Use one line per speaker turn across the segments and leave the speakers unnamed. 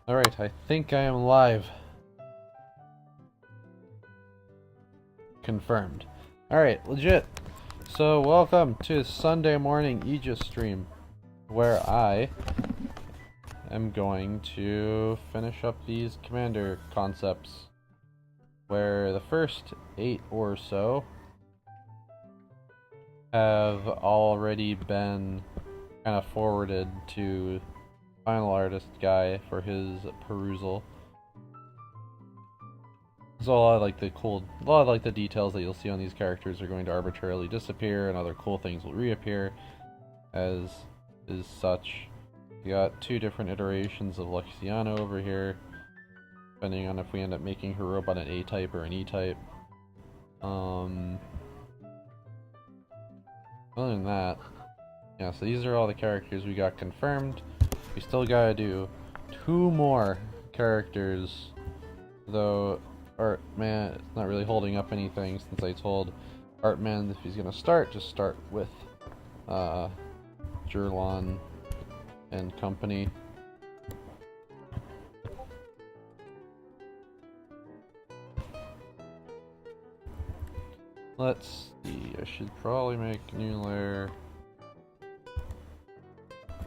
Alright, I think I am live. Confirmed. Alright, legit. So, welcome to Sunday morning AEGIS stream, where I am going to finish up these commander concepts, where the first 8 or so have already been kind of forwarded to final artist guy for his perusal. So a lot of the details that you'll see on these characters are going to arbitrarily disappear, and other cool things will reappear, as is such. We got 2 different iterations of Luxiana over here, depending on if we end up making her robot an A-type or an E-type. Other than that, yeah, so these are all the characters we got confirmed. We still gotta do 2 more characters, though Artman is not really holding up anything since I told Artman if he's gonna start, just start with Jurlon and company. Let's see, I should probably make a new layer.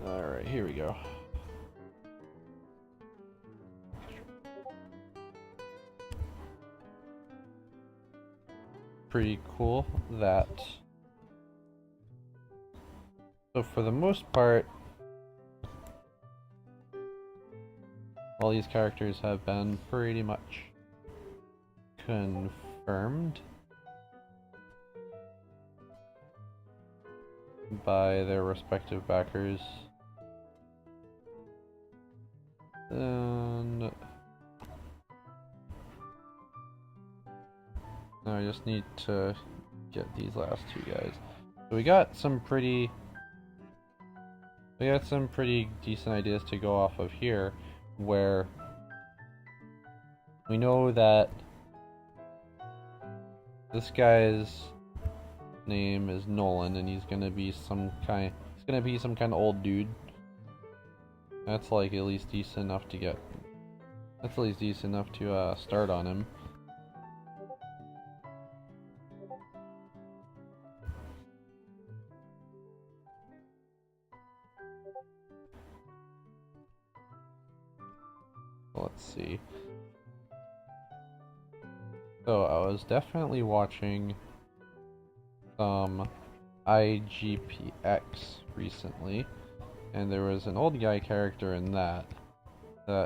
Alright, here we go. Pretty cool that. So for the most part, all these characters have been pretty much confirmed by their respective backers. And now I just need to get these last 2 guys. So we got some pretty decent ideas to go off of here, where we know that this guy's name is Nolan, and he's gonna be some kind of old dude. That's like at least decent enough to get. That's at least decent enough to start on him. Let's see. So I was definitely watching some IGPX recently, and there was an old guy character in that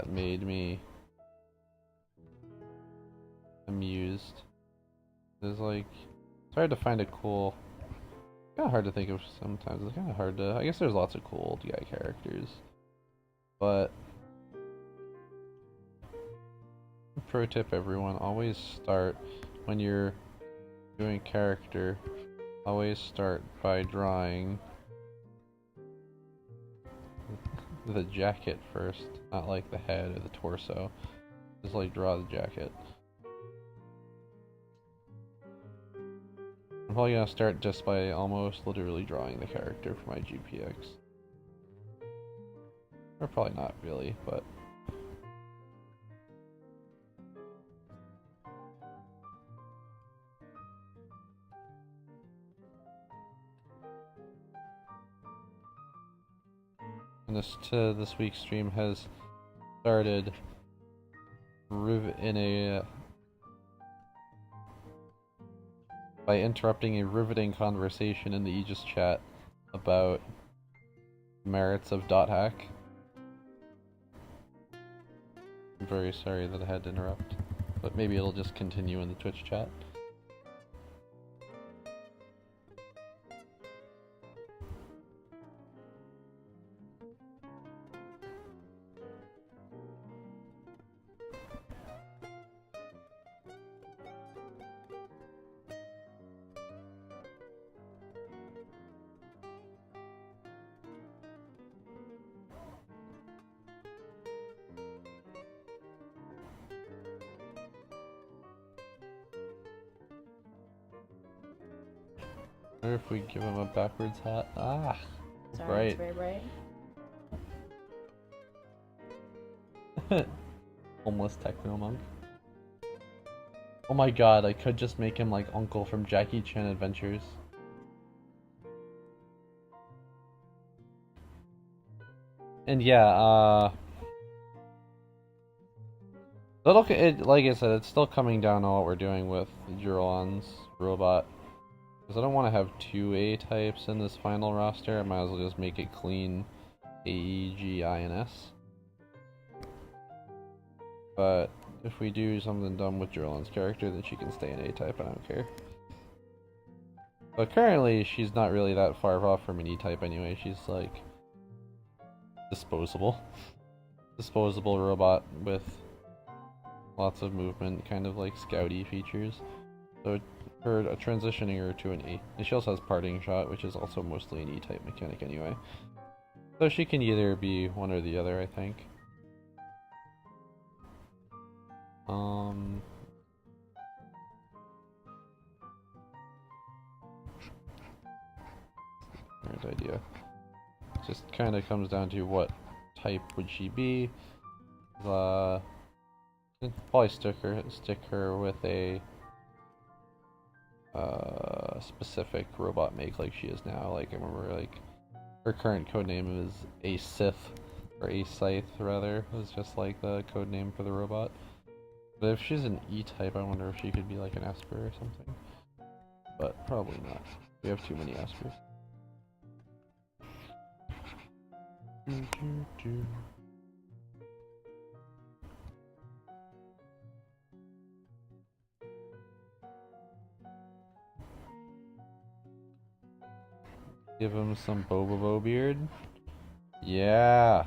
made me amused. There's like, it's hard to find a cool, kind of hard to think of sometimes. It's kind of hard to, I guess there's lots of cool old guy characters, but pro tip everyone, always start when you're doing character, always start by drawing the jacket first, not like the head or the torso. Just like draw the jacket. I'm probably gonna start just by almost literally drawing the character for my GPX. Or probably not really, but and this week's stream has started by interrupting a riveting conversation in the AEGIS chat about merits of dot hack. I'm very sorry that I had to interrupt, but maybe it'll just continue in the Twitch chat. Or if we give him a backwards hat. Ah,
Sorry,
right.
it's very bright.
Homeless techno monk. Oh my god, I could just make him like Uncle from Jackie Chan Adventures. And yeah, like I said, it's still coming down on what we're doing with Juron's robot. Because I don't want to have two A types in this final roster, I might as well just make it clean AEGIS. But if we do something dumb with Juron's character, then she can stay in A type, I don't care. But currently, she's not really that far off from an E type anyway, she's like disposable. Disposable robot with lots of movement, kind of like scouty features. So transitioning her to an E. And she also has parting shot, which is also mostly an E type mechanic anyway. So she can either be one or the other, I think. Great idea. Just kind of comes down to what type would she be. Probably stick her with a specific robot make like she is now. Like I remember, like her current codename is a Sith or a Scythe rather. Was just like the codename for the robot. But if she's an E type, I wonder if she could be like an Esper or something. But probably not. We have too many Espers. Give him some Bobobo beard. Yeah.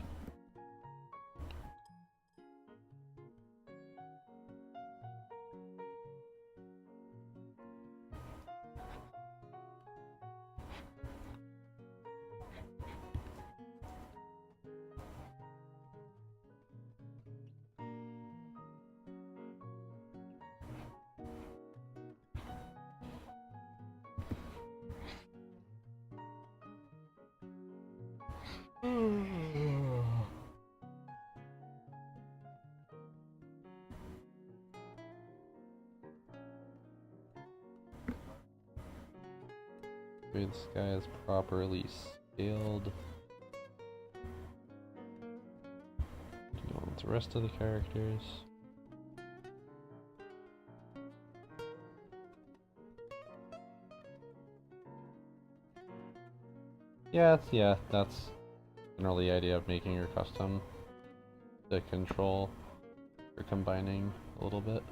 This guy is properly scaled. You know, the rest of the characters. Yeah, that's generally the idea of making your custom to control or combining a little bit.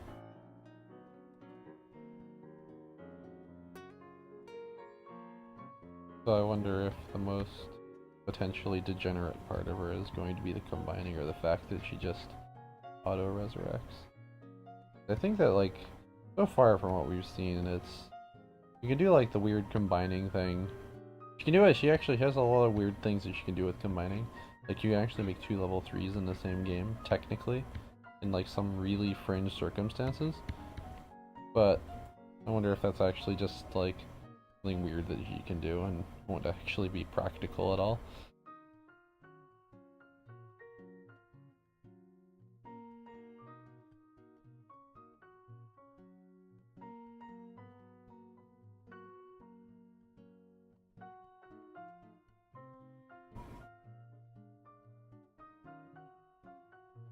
So I wonder if the most potentially degenerate part of her is going to be the combining or the fact that she just auto-resurrects. I think that, like, so far from what we've seen, you can do, like, the weird combining thing. She can do it, she actually has a lot of weird things that she can do with combining. Like, you can actually make 2 level 3s in the same game, technically, in, like, some really fringe circumstances. But I wonder if that's actually just, like, something weird that you can do and won't actually be practical at all.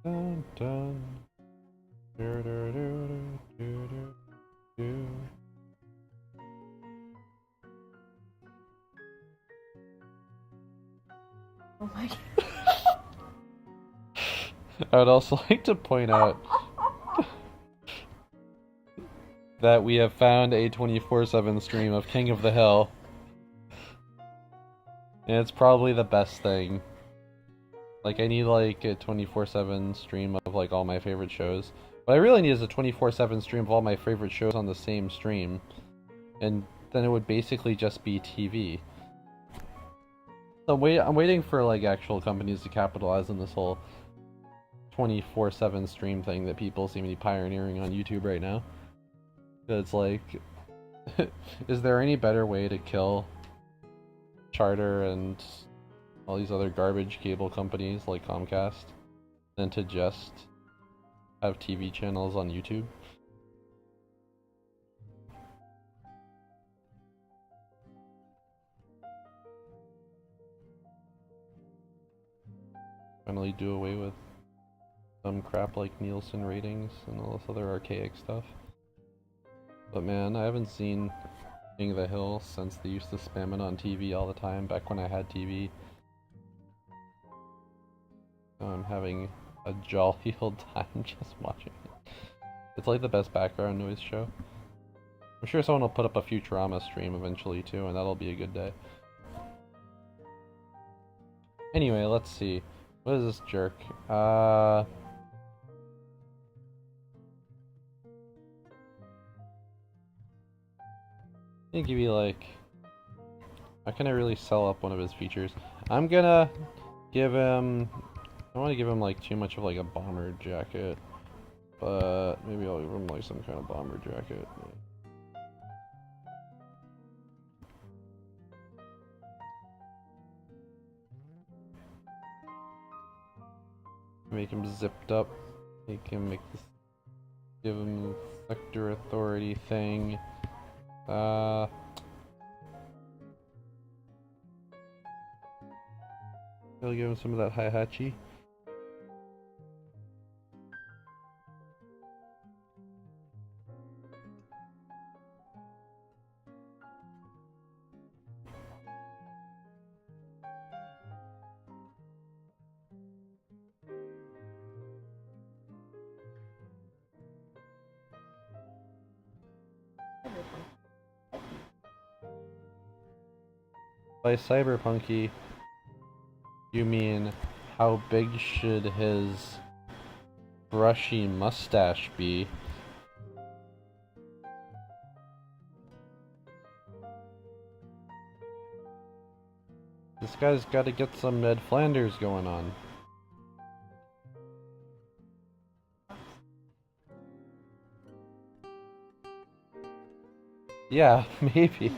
Dun, dun. Do, do, do, do, do, do.
Oh my god.
I would also like to point out that we have found a 24/7 stream of King of the Hill. And it's probably the best thing. Like, I need like a 24/7 stream of like all my favorite shows. What I really need is a 24/7 stream of all my favorite shows on the same stream. And then it would basically just be TV. So I'm waiting for like actual companies to capitalize on this whole 24/7 stream thing that people seem to be pioneering on YouTube right now. It's like, is there any better way to kill Charter and all these other garbage cable companies like Comcast than to just have TV channels on YouTube. Finally do away with some crap like Nielsen ratings and all this other archaic stuff. But man, I haven't seen King of the Hill since they used to spam it on TV all the time back when I had TV. So I'm having a jolly old time just watching it. It's like the best background noise show. I'm sure someone will put up a Futurama stream eventually too, and that'll be a good day. Anyway, let's see. What is this jerk? I think he'd be like... How can I really sell up one of his features? I'm gonna give him... I don't want to give him like too much of like a bomber jacket, but maybe I'll give him like some kind of bomber jacket. Make him zipped up. Make this. Give him sector authority thing. I'll give him some of that Hihachi. By cyberpunky, you mean how big should his brushy mustache be? This guy's got to get some Ned Flanders going on. Yeah, maybe.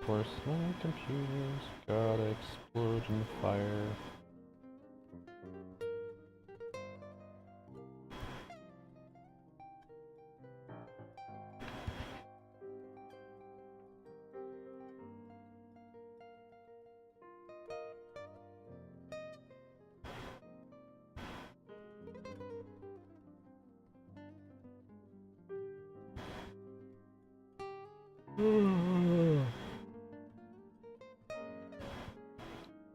Of course, my computers got explosion fire.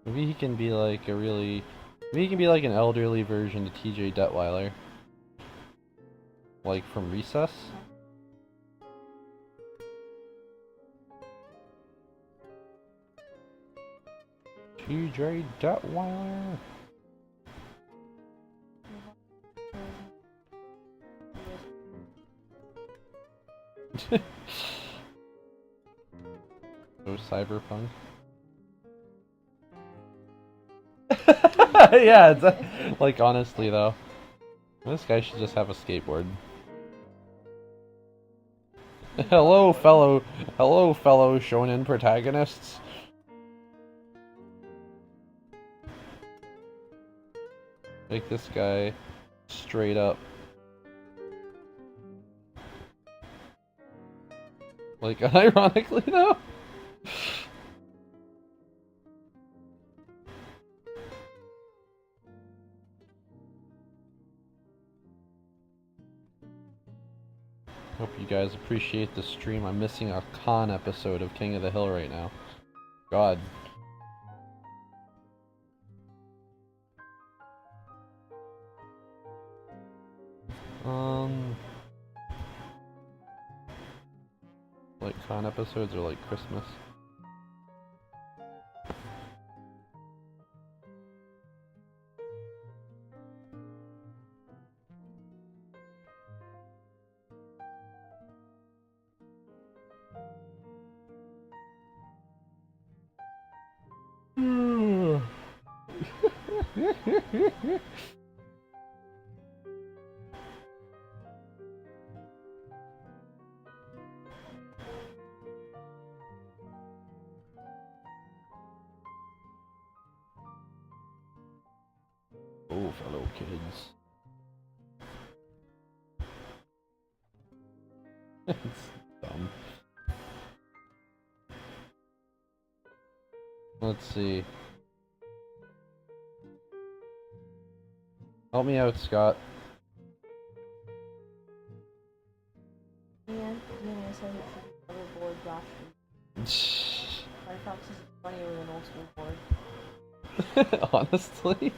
Maybe he can be like a really... Maybe he can be like an elderly version of TJ Detweiler. Like from Recess? TJ Detweiler? So cyberpunk. Yeah, it's like honestly though, this guy should just have a skateboard. hello fellow shonen protagonists. Make this guy straight up. Like unironically though. Hope you guys appreciate the stream. I'm missing a con episode of King of the Hill right now. God. Like con episodes are like Christmas. fellow kids. It's dumb. Let's see. Help me out, Scott.
And DNA says it should be another board Josh. Firefox is funnier with an old school board.
Honestly?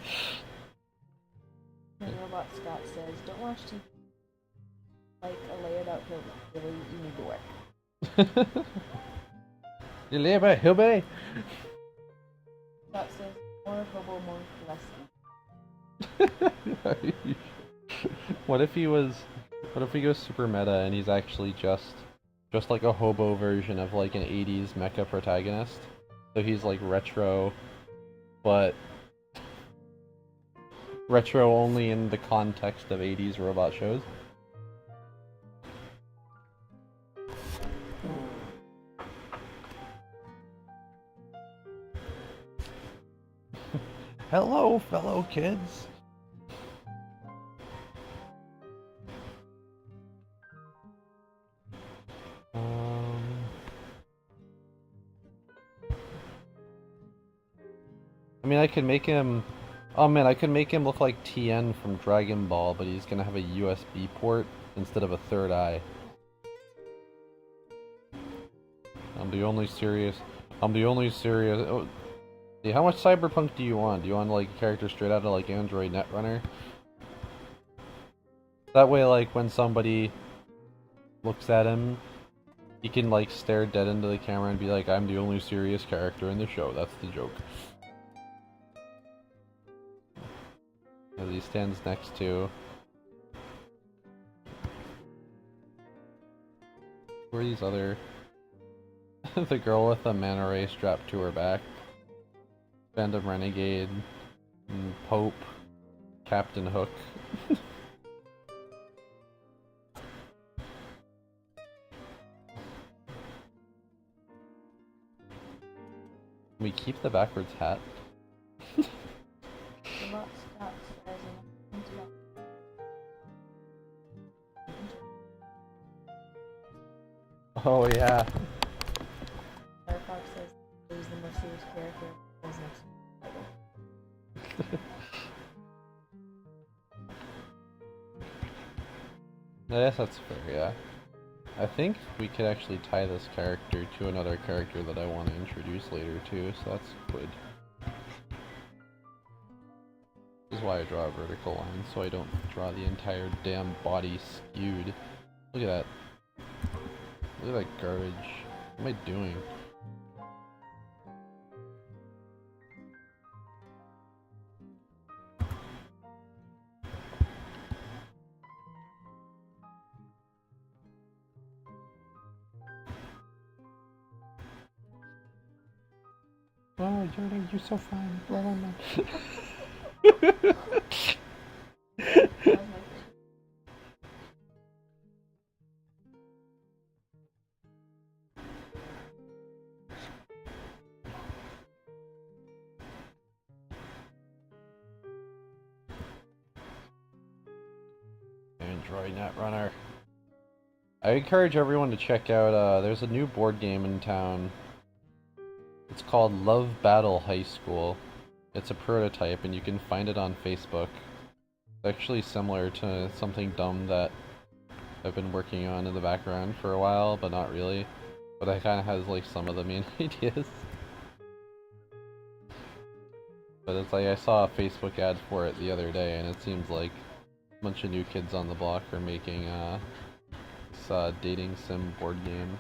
And Robot Scott says, don't watch TV like a layered out hillbilly. Really, you need to work.
You lay by hillbilly?
Scott says, more hobo, more less.
What if he goes super meta and he's actually just like a hobo version of like an 80s mecha protagonist? So he's like retro, but retro only in the context of 80s robot shows. Hello, fellow kids. I mean, I could make him... Oh man, I could make him look like Tien from Dragon Ball, but he's gonna have a USB port instead of a third eye. I'm the only serious... Oh, see, how much cyberpunk do you want? Do you want like a character straight out of like Android Netrunner? That way, like, when somebody looks at him, he can like stare dead into the camera and be like, I'm the only serious character in the show, that's the joke. As he stands next to... Who are these other... the girl with the manta ray strapped to her back. Phantom Renegade, Pope, Captain Hook. We keep the backwards hat. Oh yeah.
Firefox says he's the most serious character.
I guess that's fair, yeah. I think we could actually tie this character to another character that I want to introduce later too, so that's good. This is why I draw a vertical line, so I don't draw the entire damn body skewed. Look at that. Look at that garbage. What am I doing? Oh, you're so fine. Blah, blah, blah. Android Netrunner. I encourage everyone to check out, there's a new board game in town. It's called Love Battle High School. It's a prototype and you can find it on Facebook. It's actually similar to something dumb that I've been working on in the background for a while, but not really. But it kind of has like some of the main ideas. But it's like I saw a Facebook ad for it the other day and it seems like a bunch of new kids on the block are making this dating sim board game.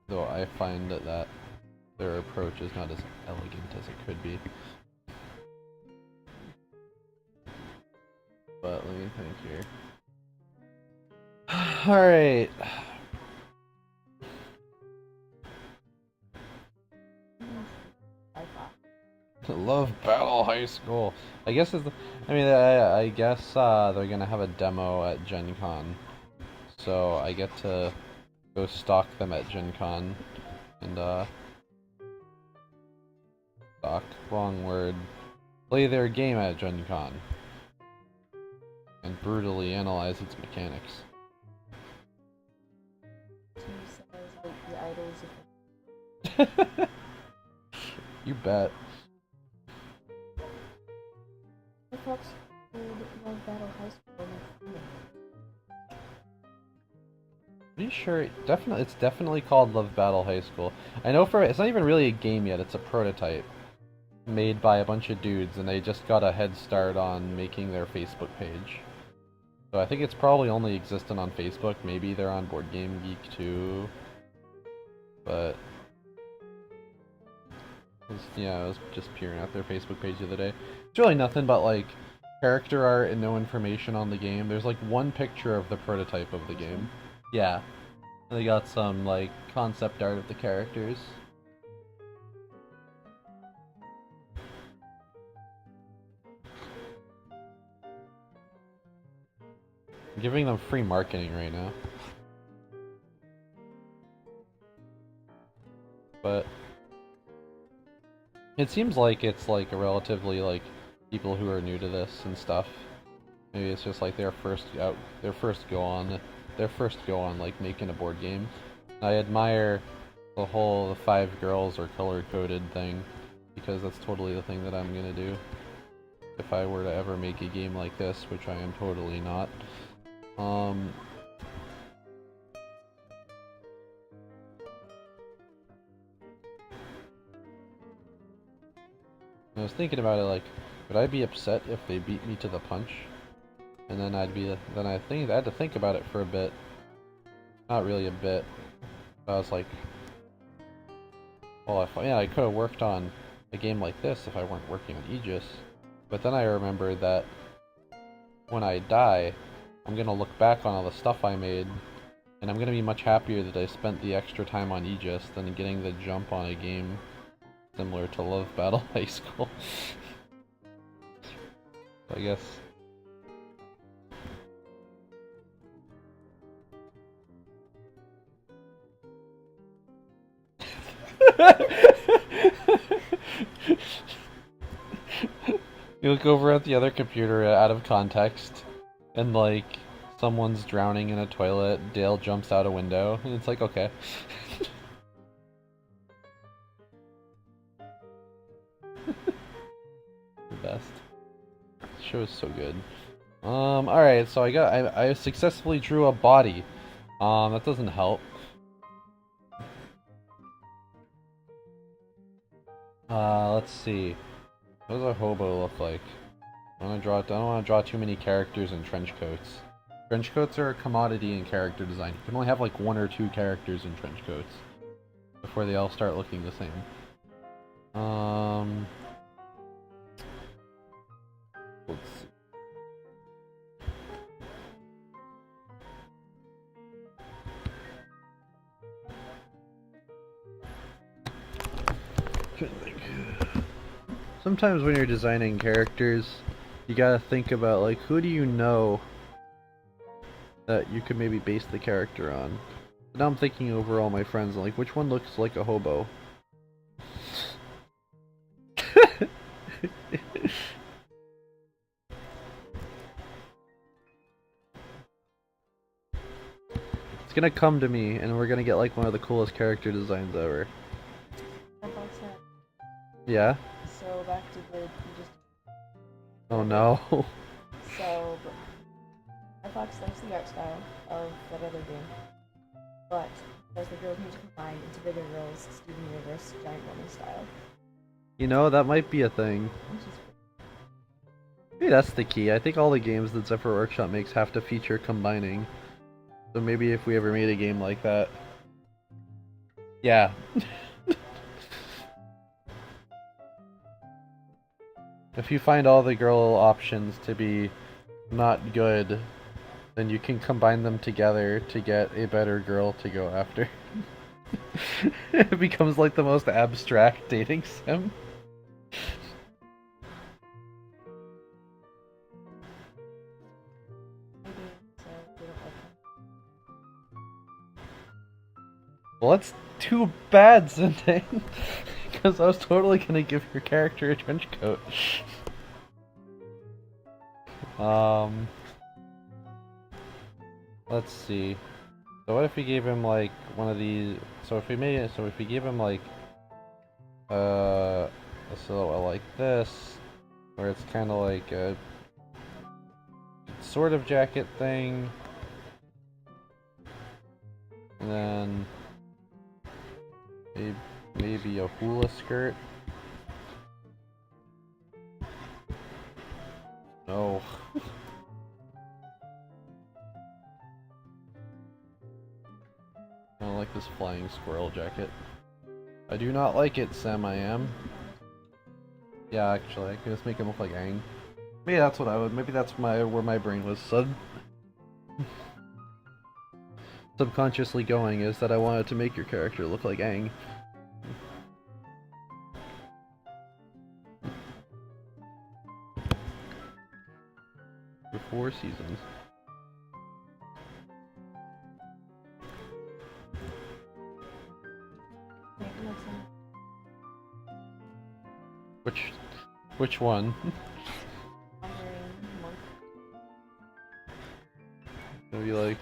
Though I find that their approach is not as elegant as it could be. But let me think here. Alright. Love Battle High School. I guess it's I guess they're gonna have a demo at Gen Con. So I get to go stalk them at Gen Con and stalk, wrong word. play their game at Gen Con and brutally analyze its mechanics.
The idols of
You bet.
the Fox Love Battle High School.
Pretty sure it's definitely called Love Battle High School. I know it's not even really a game yet, it's a prototype made by a bunch of dudes and they just got a head start on making their Facebook page. So I think it's probably only existent on Facebook, maybe they're on Board Game Geek too. But yeah, I was just peering at their Facebook page the other day. It's really nothing but like character art and no information on the game. There's like one picture of the prototype of the game. Yeah. And they got some like concept art of the characters. I'm giving them free marketing right now. But it seems like it's like a relatively like people who are new to this and stuff. Maybe it's just like their first go on like making a board game. I admire the 5 girls are color coded thing because that's totally the thing that I'm gonna do if I were to ever make a game like this, which I am totally not. I was thinking about it like, would I be upset if they beat me to the punch? And then I had to think about it for a bit. Not really a bit. I was like, well, I could have worked on a game like this if I weren't working on AEGIS. But then I remembered that when I die, I'm gonna look back on all the stuff I made, and I'm gonna be much happier that I spent the extra time on AEGIS than getting the jump on a game similar to Love Battle High School. I guess. You look over at the other computer out of context, and like, someone's drowning in a toilet, Dale jumps out a window, and it's like, okay. The best. This show is so good. Alright, so I successfully drew a body. That doesn't help. Let's see. What does a hobo look like? I don't want to draw too many characters in trench coats. Trench coats are a commodity in character design. You can only have like 1 or 2 characters in trench coats before they all start looking the same. Let's see. Sometimes when you're designing characters, you gotta think about like, who do you know that you could maybe base the character on? Now I'm thinking over all my friends and like, which one looks like a hobo? It's gonna come to me and we're gonna get like one of the coolest character designs ever. Yeah?
So back to the
Oh no.
So Firefox likes the art style of that other game, but there's the girls need to combine into bigger girls, Steven Universe, giant woman style.
You know, that might be a thing. Maybe that's the key. I think all the games that Zephyr Workshop makes have to feature combining. So maybe if we ever made a game like that. Yeah. If you find all the girl options to be not good, then you can combine them together to get a better girl to go after. It becomes like the most abstract dating sim. Well, that's too bad, Zendane. Because I was totally gonna give your character a trench coat. Um, let's see. So what if we gave him like one of these? So if we made it, so if we gave him like a silhouette like this, where it's kind of like a sort of jacket thing, and then maybe a hula skirt. No. I don't like this flying squirrel jacket. I do not like it, Sam. I am. Yeah, actually, I can just make him look like Aang. Maybe that's what I would. Maybe that's where my brain was subconsciously going, is that I wanted to make your character look like Aang. For 4 seasons. Which one? Maybe like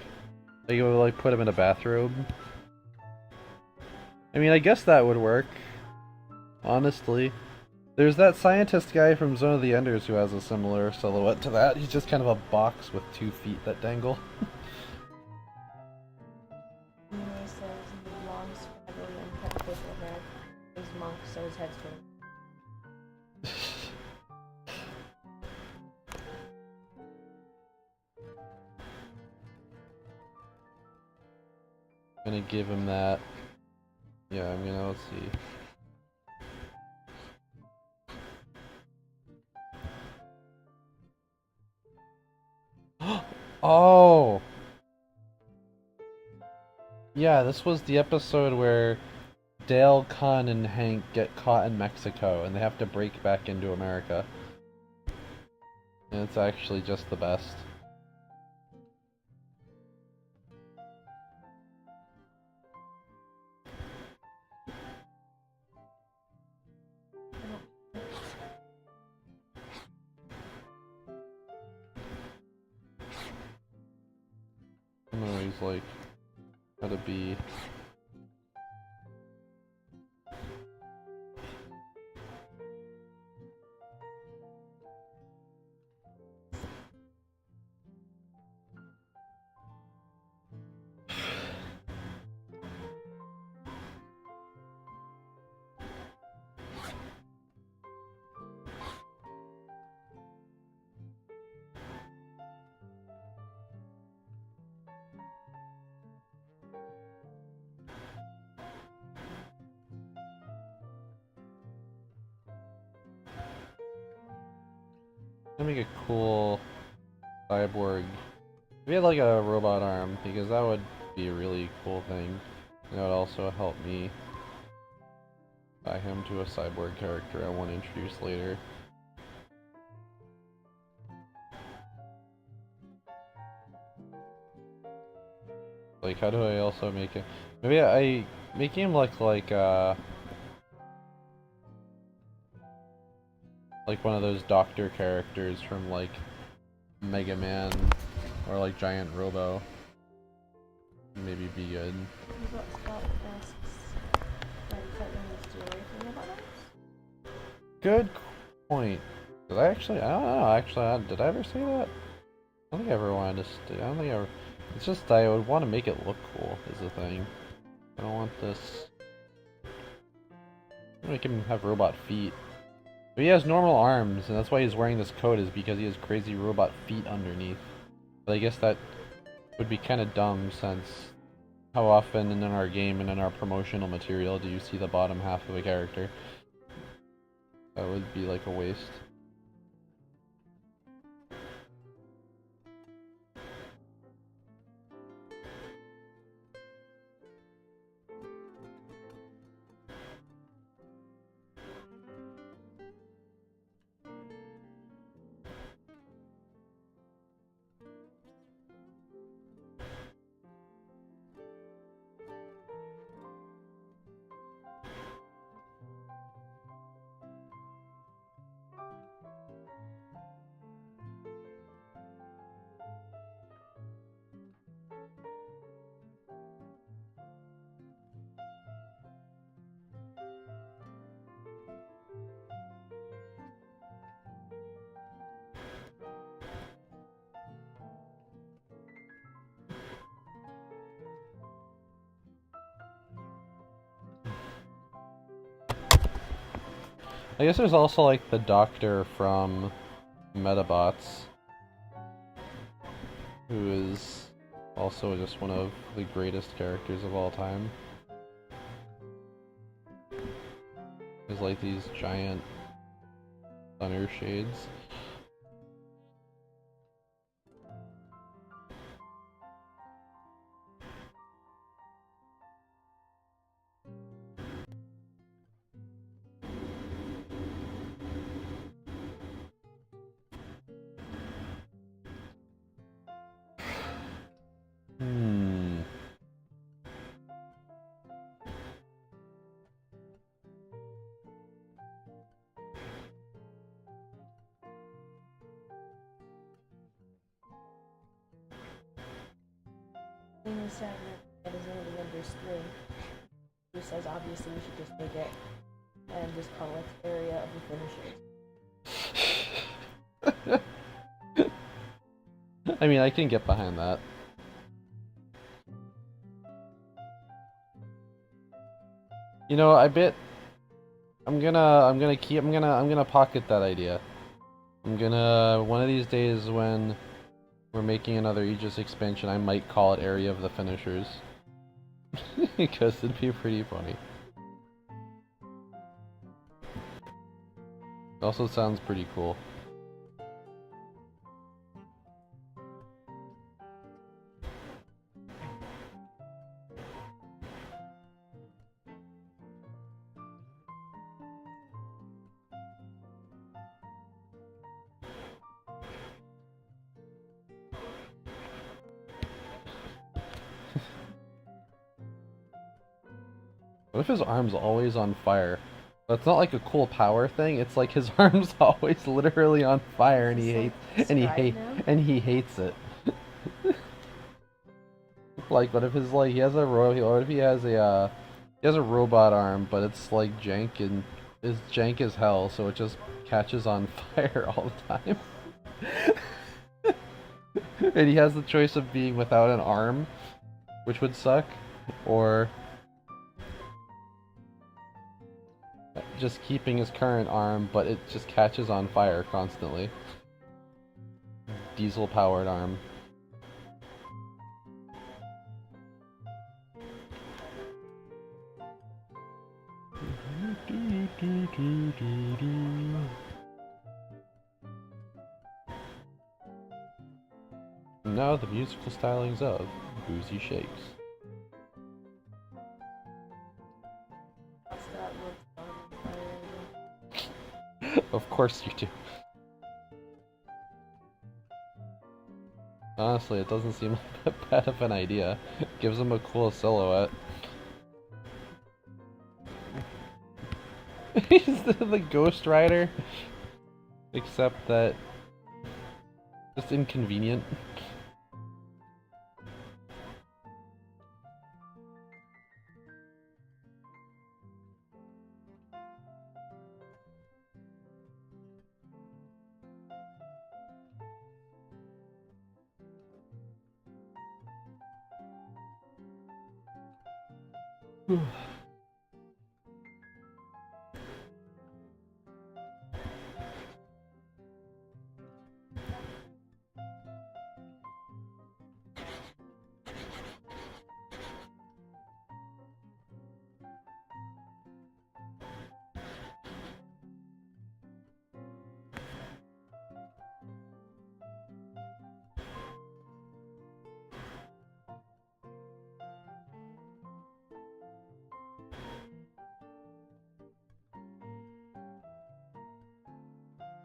you would like put him in a bathrobe. I mean, I guess that would work. Honestly, there's that scientist guy from Zone of the Enders who has a similar silhouette to that. He's just kind of a box with 2 feet that dangle.
So his head's full.
I'm gonna give him that. Yeah, I'm gonna, let's see. Oh! Yeah, this was the episode where Dale, Khan, and Hank get caught in Mexico and they have to break back into America. And it's actually just the best. I'm always like, gotta be. Gonna make a cool cyborg. We had like a robot arm, because that would be a really cool thing. And it would also help me tie him to a cyborg character I want to introduce later. Like, how do I also make it? Maybe I make him look like one of those doctor characters from like Mega Man or like Giant Robo. Maybe be good. Good point. Did I actually? I don't know. Actually, did I ever say that? I don't think I ever wanted to stay. I don't think I ever. It's just I would want to make it look cool. Is the thing. I don't want this. Make him have robot feet. But he has normal arms, and that's why he's wearing this coat, is because he has crazy robot feet underneath. But I guess that would be kind of dumb, since how often in our game and in our promotional material do you see the bottom half of a character? That would be like a waste. I guess there's also like the Doctor from Metabots, who is also just one of the greatest characters of all time. There's like these giant thunder shades.
Thing is saying that is only under 3. Who says obviously we should just make it and just call it area of the finishers.
I mean, I can get behind that. You know, I bet I'm gonna pocket that idea. One of these days when we're making another Aegis expansion, I might call it Area of the Finishers. Because it'd be pretty funny. It also sounds pretty cool. What if his arm's always on fire? That's not like a cool power thing. It's like his arm's always literally on fire, and he hates it. Like, what if his he has a what if he has a robot arm, but it's like jank and is jank as hell, so it just catches on fire all the time. And he has the choice of being without an arm, which would suck, or just keeping his current arm, but it just catches on fire constantly. Diesel powered arm. Now the musical stylings of Boozy Shakes. Of course you do. Honestly, it doesn't seem like that bad of an idea. It gives him a cool silhouette. He's the Ghost Rider. Except that... just inconvenient.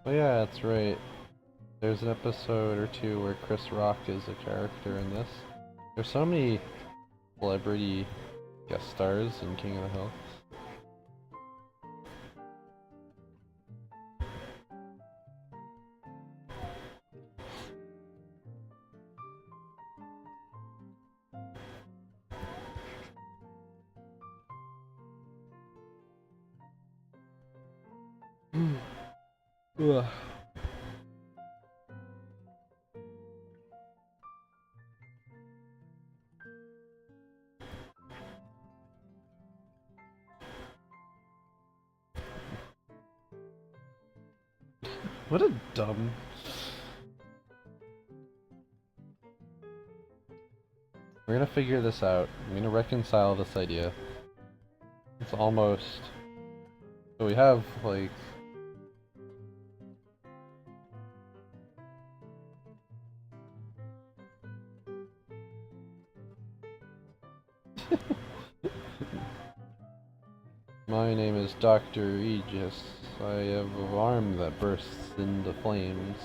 Oh yeah, that's right. There's an episode or two where Chris Rock is a character in this. There's so many celebrity guest stars in King of the Hill. Ugh. What a dumb... We're gonna figure this out. I'm gonna reconcile this idea. It's almost... So we have, like... My name is Dr. Aegis. I have an arm that bursts into flames.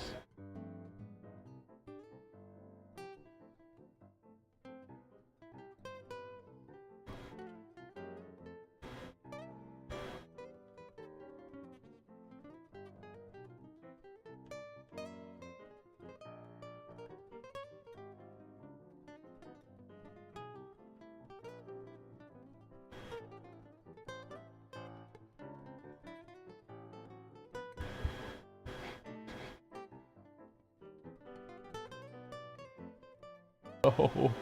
Oh.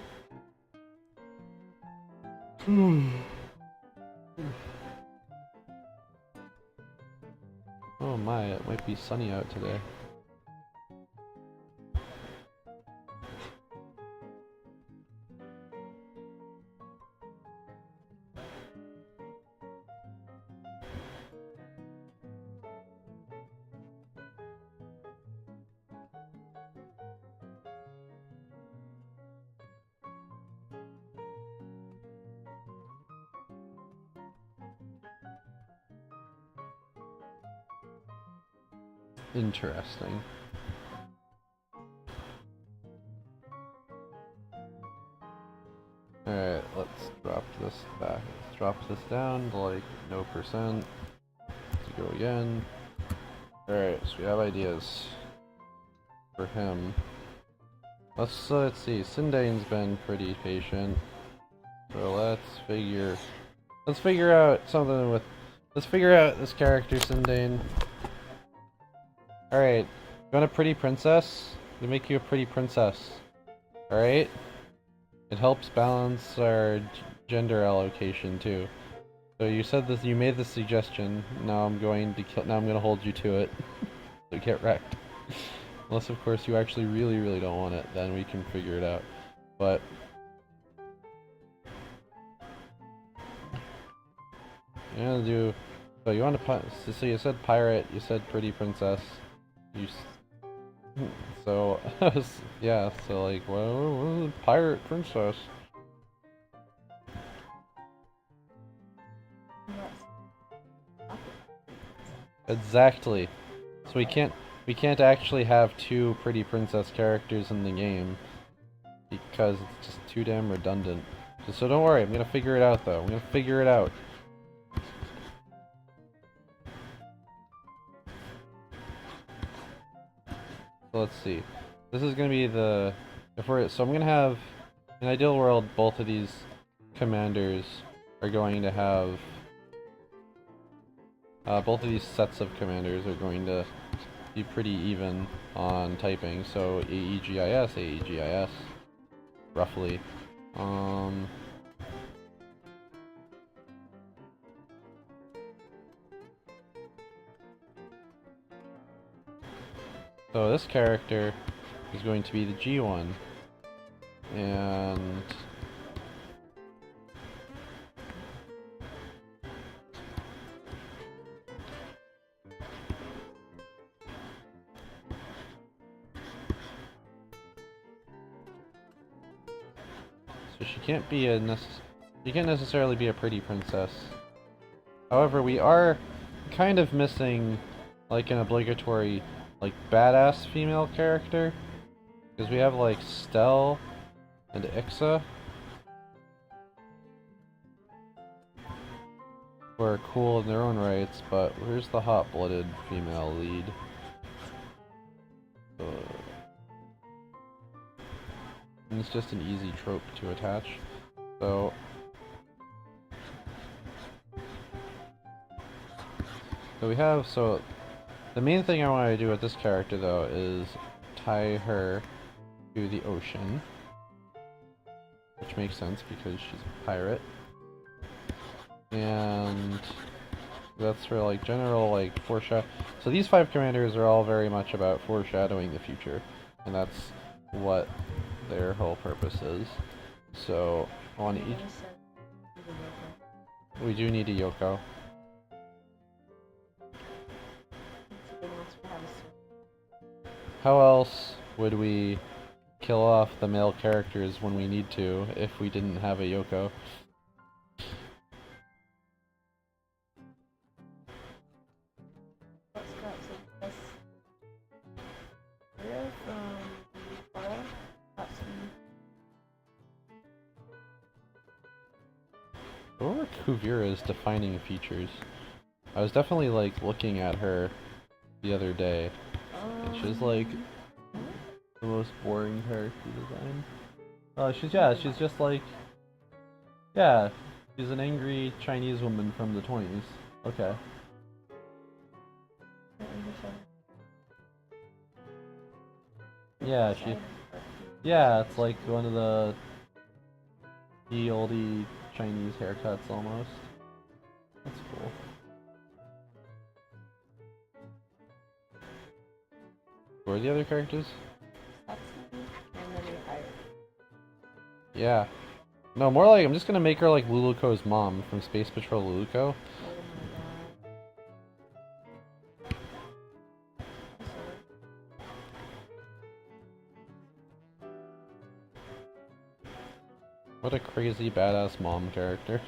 Oh my, it might be sunny out today. Interesting. Alright, let's drop this back. Let's drop this down to like no percent. Let's go again. Alright, so we have ideas for him. Let's see. Sindane's been pretty patient. So let's figure out something with... Let's figure out this character, Sindane. Alright, you want a pretty princess? They make you a pretty princess. Alright? It helps balance our gender allocation too. So you said this, you made this suggestion. Now I'm going to hold you to it. So get wrecked. Unless of course you actually really don't want it, then we can figure it out. But I'm gonna do... So you want to... So you said pirate, you said pretty princess. So, yeah, so like, well, pirate princess. Exactly. So we can't actually have two pretty princess characters in the game because it's just too damn redundant. So don't worry, I'm gonna figure it out though. I'm gonna figure it out. So let's see. This is gonna be the... So I'm gonna have... In ideal world, both of these commanders are going to have... both of these sets of commanders are going to be pretty even on typing. So AEGIS, roughly. So this character is going to be the G1, and so she can't be she can't necessarily be a pretty princess. However, we are kind of missing like an obligatory like badass female character, because we have like Stell and Ixa, who are cool in their own rights, but where's the hot-blooded female lead? And it's just an easy trope to attach. So we have, the main thing I want to do with this character though is tie her to the ocean, which makes sense because she's a pirate. And That's for like general like foreshadow. So these 5 commanders are all very much about foreshadowing the future, and that's what their whole purpose is. So on each, we do need a Yoko. How else would we kill off the male characters when we need to if we didn't have a Yoko? What were Kuvira's defining features? I was definitely like looking at her the other day, and she's like the most boring character design. She's just like, yeah, she's an angry Chinese woman from the 20s. Okay. Yeah, it's like one of the oldie Chinese haircuts almost. That's cool. Who are the other characters? Yeah. No, more like I'm just gonna make her like Luluko's mom from Space Patrol Luluko. What a crazy badass mom character.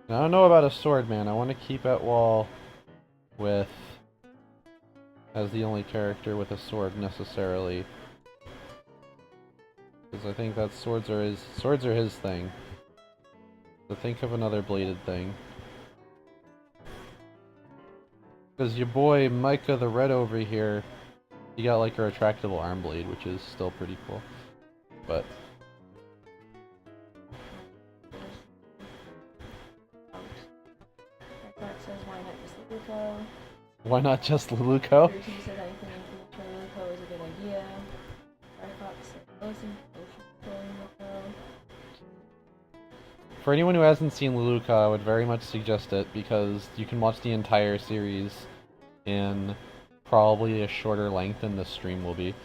Now, I don't know about a sword, man. I want to keep at wall with as the only character with a sword necessarily, because I think that swords are his thing. So think of another bladed thing. Because your boy Micah the Red over here, he got like a retractable arm blade, which is still pretty cool. But why not just Luluko? For anyone who hasn't seen Luluka, I would very much suggest it because you can watch the entire series in probably a shorter length than this stream will be.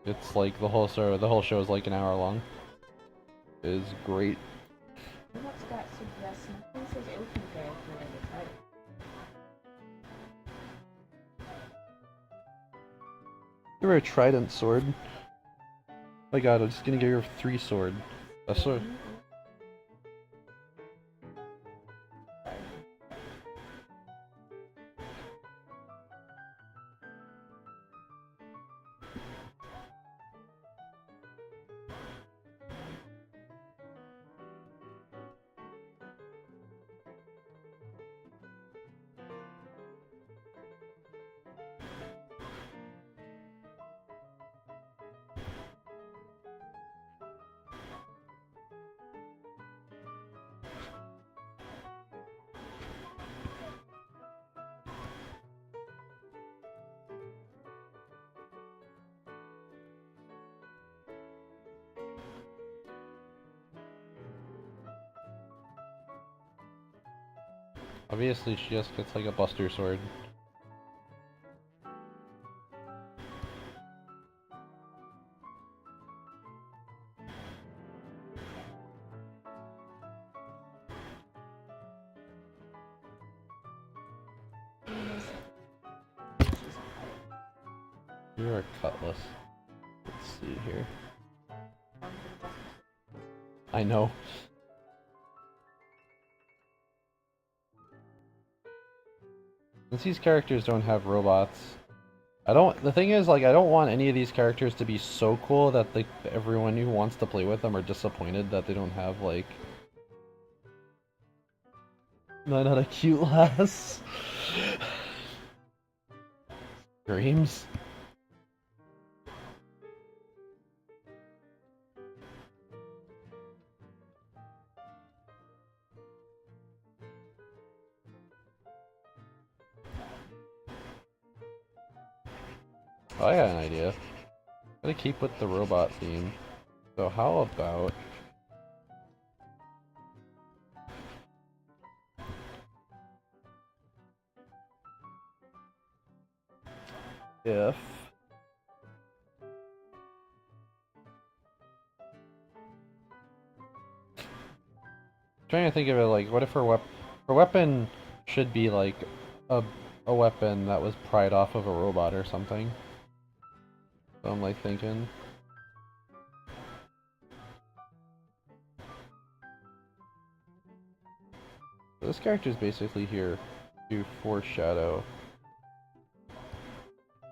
It's like the whole show is like an hour long. It is great. Give her a trident sword. Oh my god, I'm just gonna give her a 3 sword. A sword. Obviously, she just gets like a Buster Sword. You're a Cutlass. Let's see here. I know. Since these characters don't have robots, the thing is, like, I don't want any of these characters to be so cool that everyone who wants to play with them are disappointed that they don't have, like... Not a cute lass. Dreams. Oh, I got an idea. Gotta keep with the robot theme. So how about if trying to think of it like what if her weapon should be like a a weapon that was pried off of a robot or something. So I'm like thinking this character is basically here to foreshadow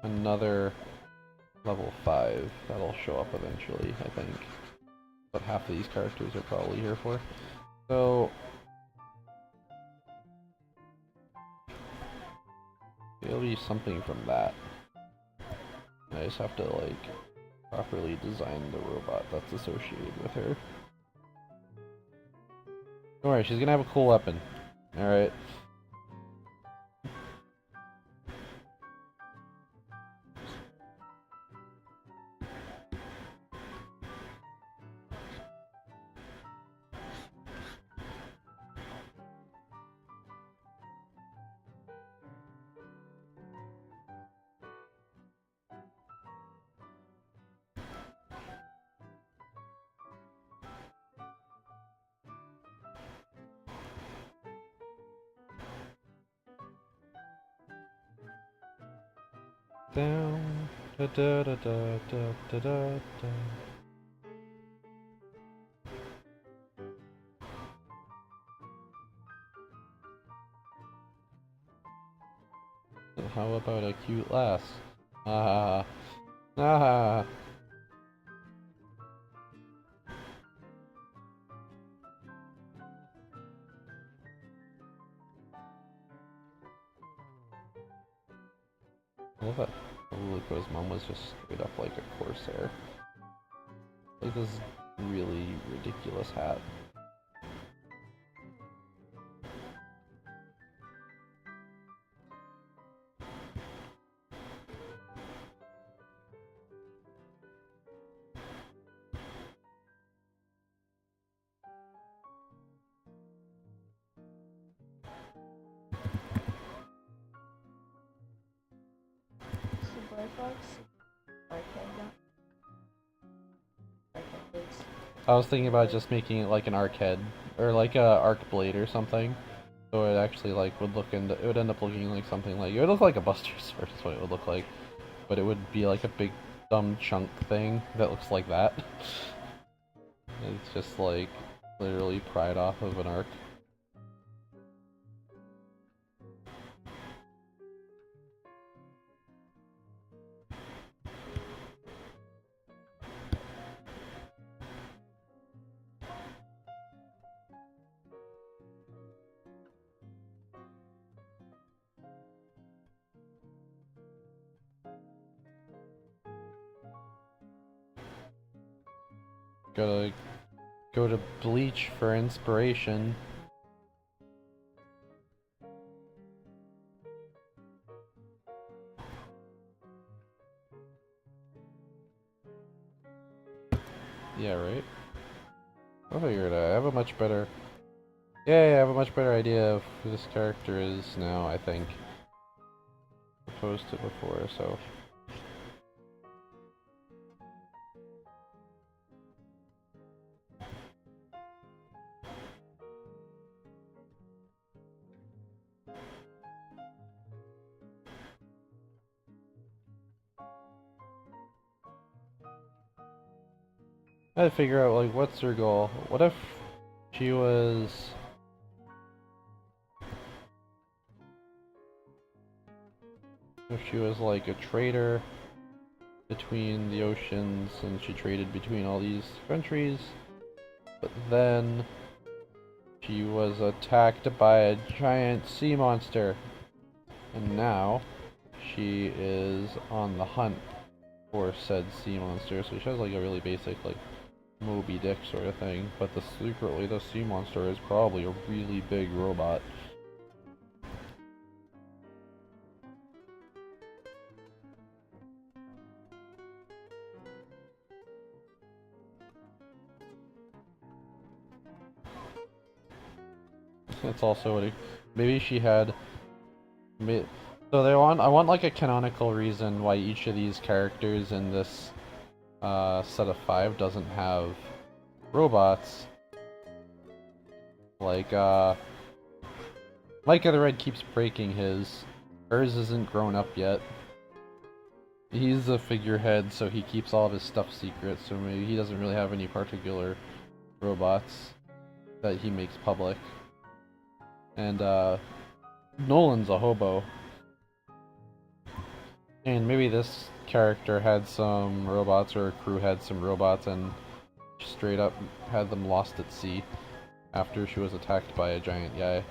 another level 5 that'll show up eventually, I think. But half of these characters are probably here for. So it'll be something from that. I just have to like properly design the robot that's associated with her. Don't worry, she's gonna have a cool weapon. Alright. Down, da da da da da da da da. How about a cute lass? Ah, ah. I love that Luco's mom was just straight up like a corsair. Like this really ridiculous hat.
Super Fox.
I was thinking about just making it like an arc head or like a arc blade or something. So it actually like would look into it would end up looking like something like it would look like a Buster Sword is what it would look like. But it would be like a big dumb chunk thing that looks like that. It's just like literally pried off of an arc. Gotta go to Bleach for inspiration. Yeah, right? I'll figure it out. I have a much better... Yeah, I have a much better idea of who this character is now, I think. Opposed to before, so... I had to figure out, like, what's her goal? What if she was... If she was, like, a trader between the oceans, and she traded between all these countries, but then she was attacked by a giant sea monster, and now she is on the hunt for said sea monster, so she has, like, a really basic, like, Moby Dick sort of thing, but secretly the sea monster is probably a really big robot. That's also what maybe she had. So I want like a canonical reason why each of these characters in this set of 5 doesn't have robots. Like Micah the Red keeps breaking his. Hers isn't grown up yet. He's a figurehead, so he keeps all of his stuff secret, so maybe he doesn't really have any particular robots that he makes public. And Nolan's a hobo. And maybe this character had some robots, or a crew had some robots, and straight up had them lost at sea after she was attacked by a giant guy.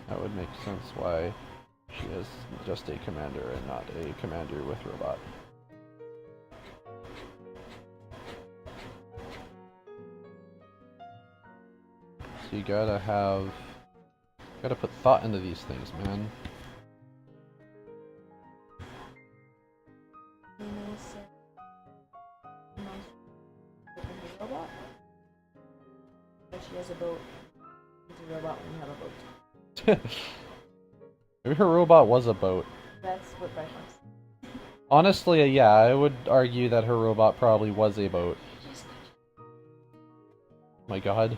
That would make sense why she is just a commander and not a commander with robot. So you gotta put thought into these things, man.
Robot? But she has a boat. She's a robot when you have a boat.
Maybe her robot was a boat.
That's what Brett wants.
Honestly, yeah, I would argue that her robot probably was a boat. My god.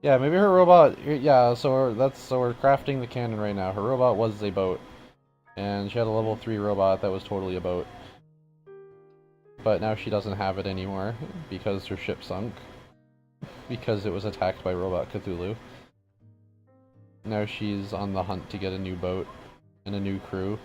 Yeah, maybe her robot. Yeah, so we're crafting the cannon right now. Her robot was a boat, and she had a level 3 robot that was totally a boat. But now she doesn't have it anymore because her ship sunk. Because it was attacked by Robot Cthulhu. Now she's on the hunt to get a new boat and a new crew.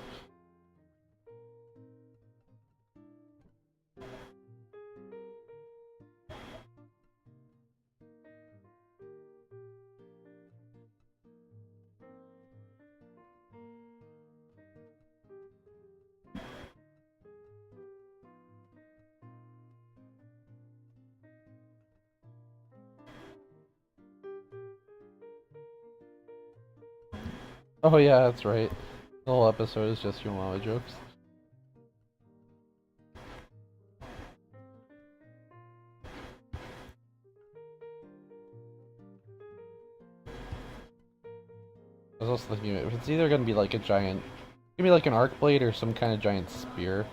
Oh yeah, that's right. The whole episode is just your mama jokes. I was also thinking if it's either gonna be like a giant, maybe like an arc blade or some kind of giant spear.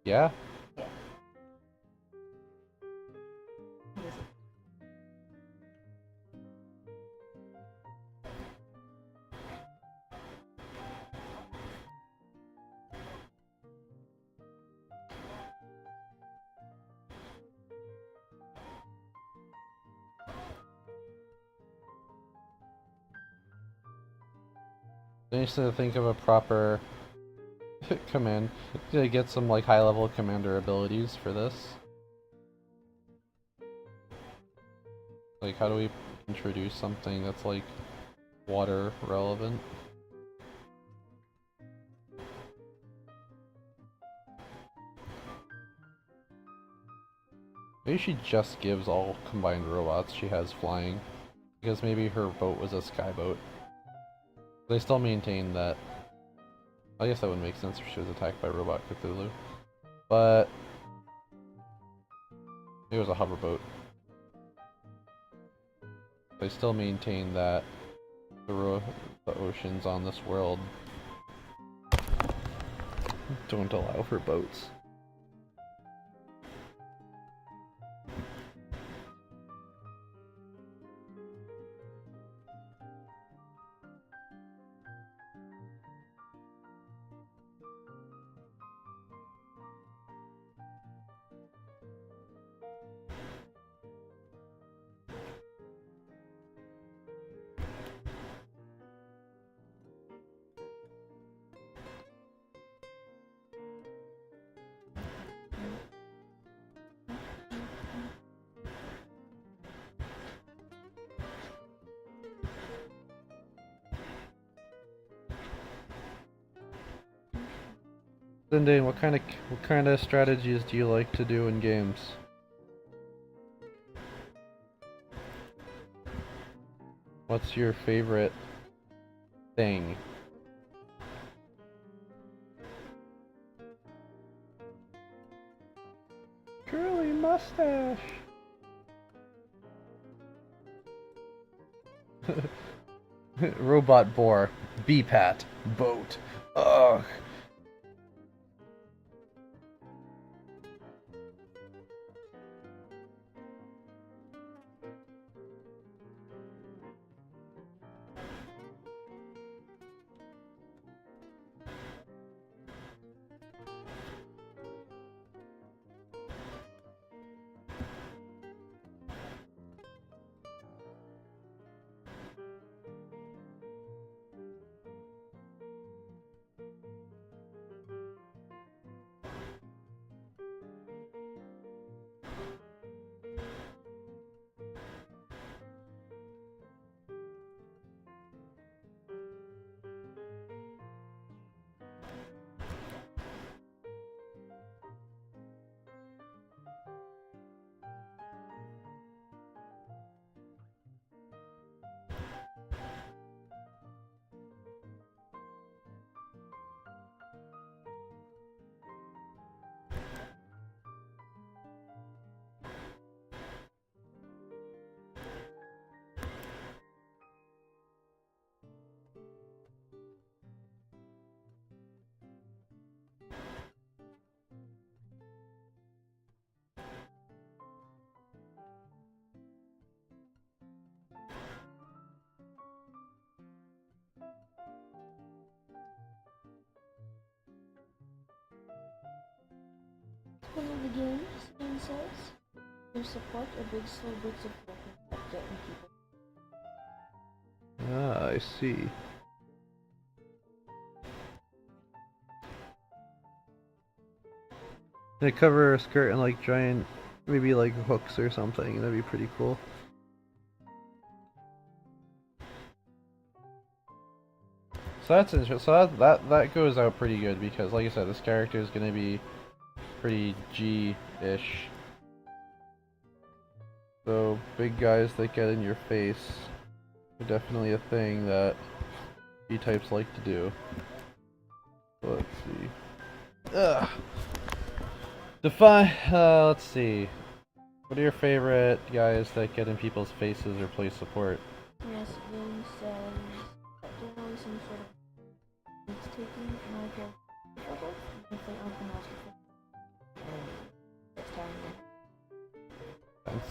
Yeah? I need to think of a proper command to get some like high level commander abilities for this. Like how do we introduce something that's like water relevant? Maybe she just gives all combined robots she has flying. Because maybe her boat was a sky boat. They still maintain that. I guess that would make sense if she was attacked by Robot Cthulhu. But it was a hoverboat. They still maintain that the oceans on this world don't allow for boats. Dane, what kind of strategies do you like to do in games? What's your favorite thing? Curly mustache. Robot boar. BPAT. Boat. Ugh.
One of the game's says, your support a big slow bits of work at getting people.
Ah, I see. They cover a skirt in like giant, maybe like hooks or something. That'd be pretty cool. So that's interesting. So that goes out pretty good because, like I said, this character is gonna be pretty G-ish. So big guys that get in your face are definitely a thing that G-types like to do. So let's see. Ugh. Define. Let's see. What are your favorite guys that get in people's faces or play support?
Yes, game says that generally some sort of it's taking Michael trouble if they aren't the most effective. And it's telling them.
Thanks.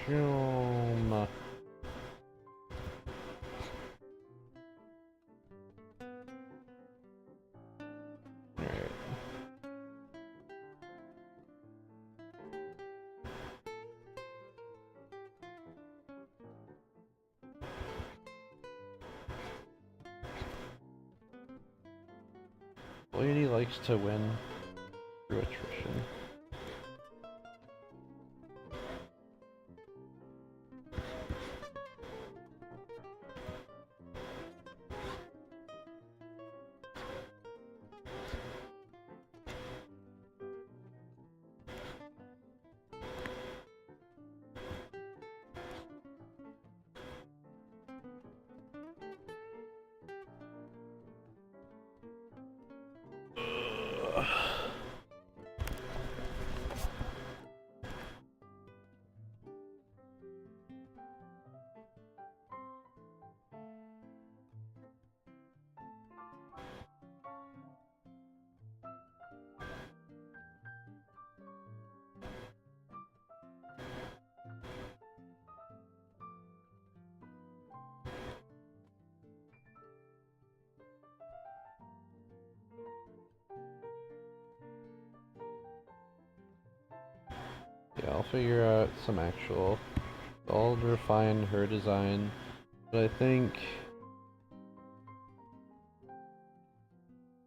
Shoom. Alright. Lady likes to win through attrition. Yeah, I'll figure out some actual I'll refine her design, but I think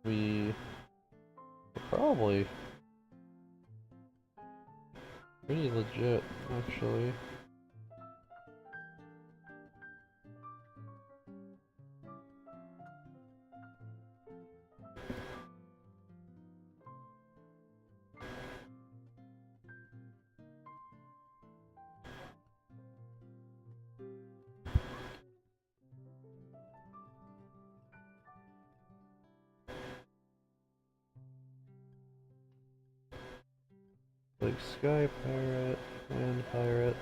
we probably pretty legit, actually. Like Sky Pirate, Land Pirate.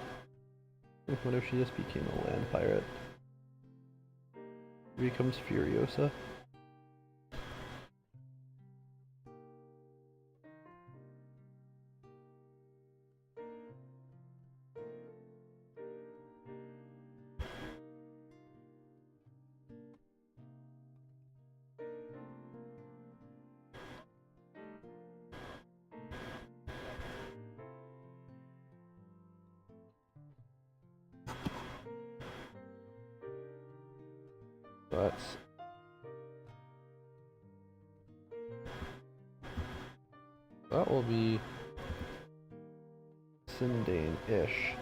What if she just became a Land Pirate? Becomes Furiosa. That's that will be Sindane-ish.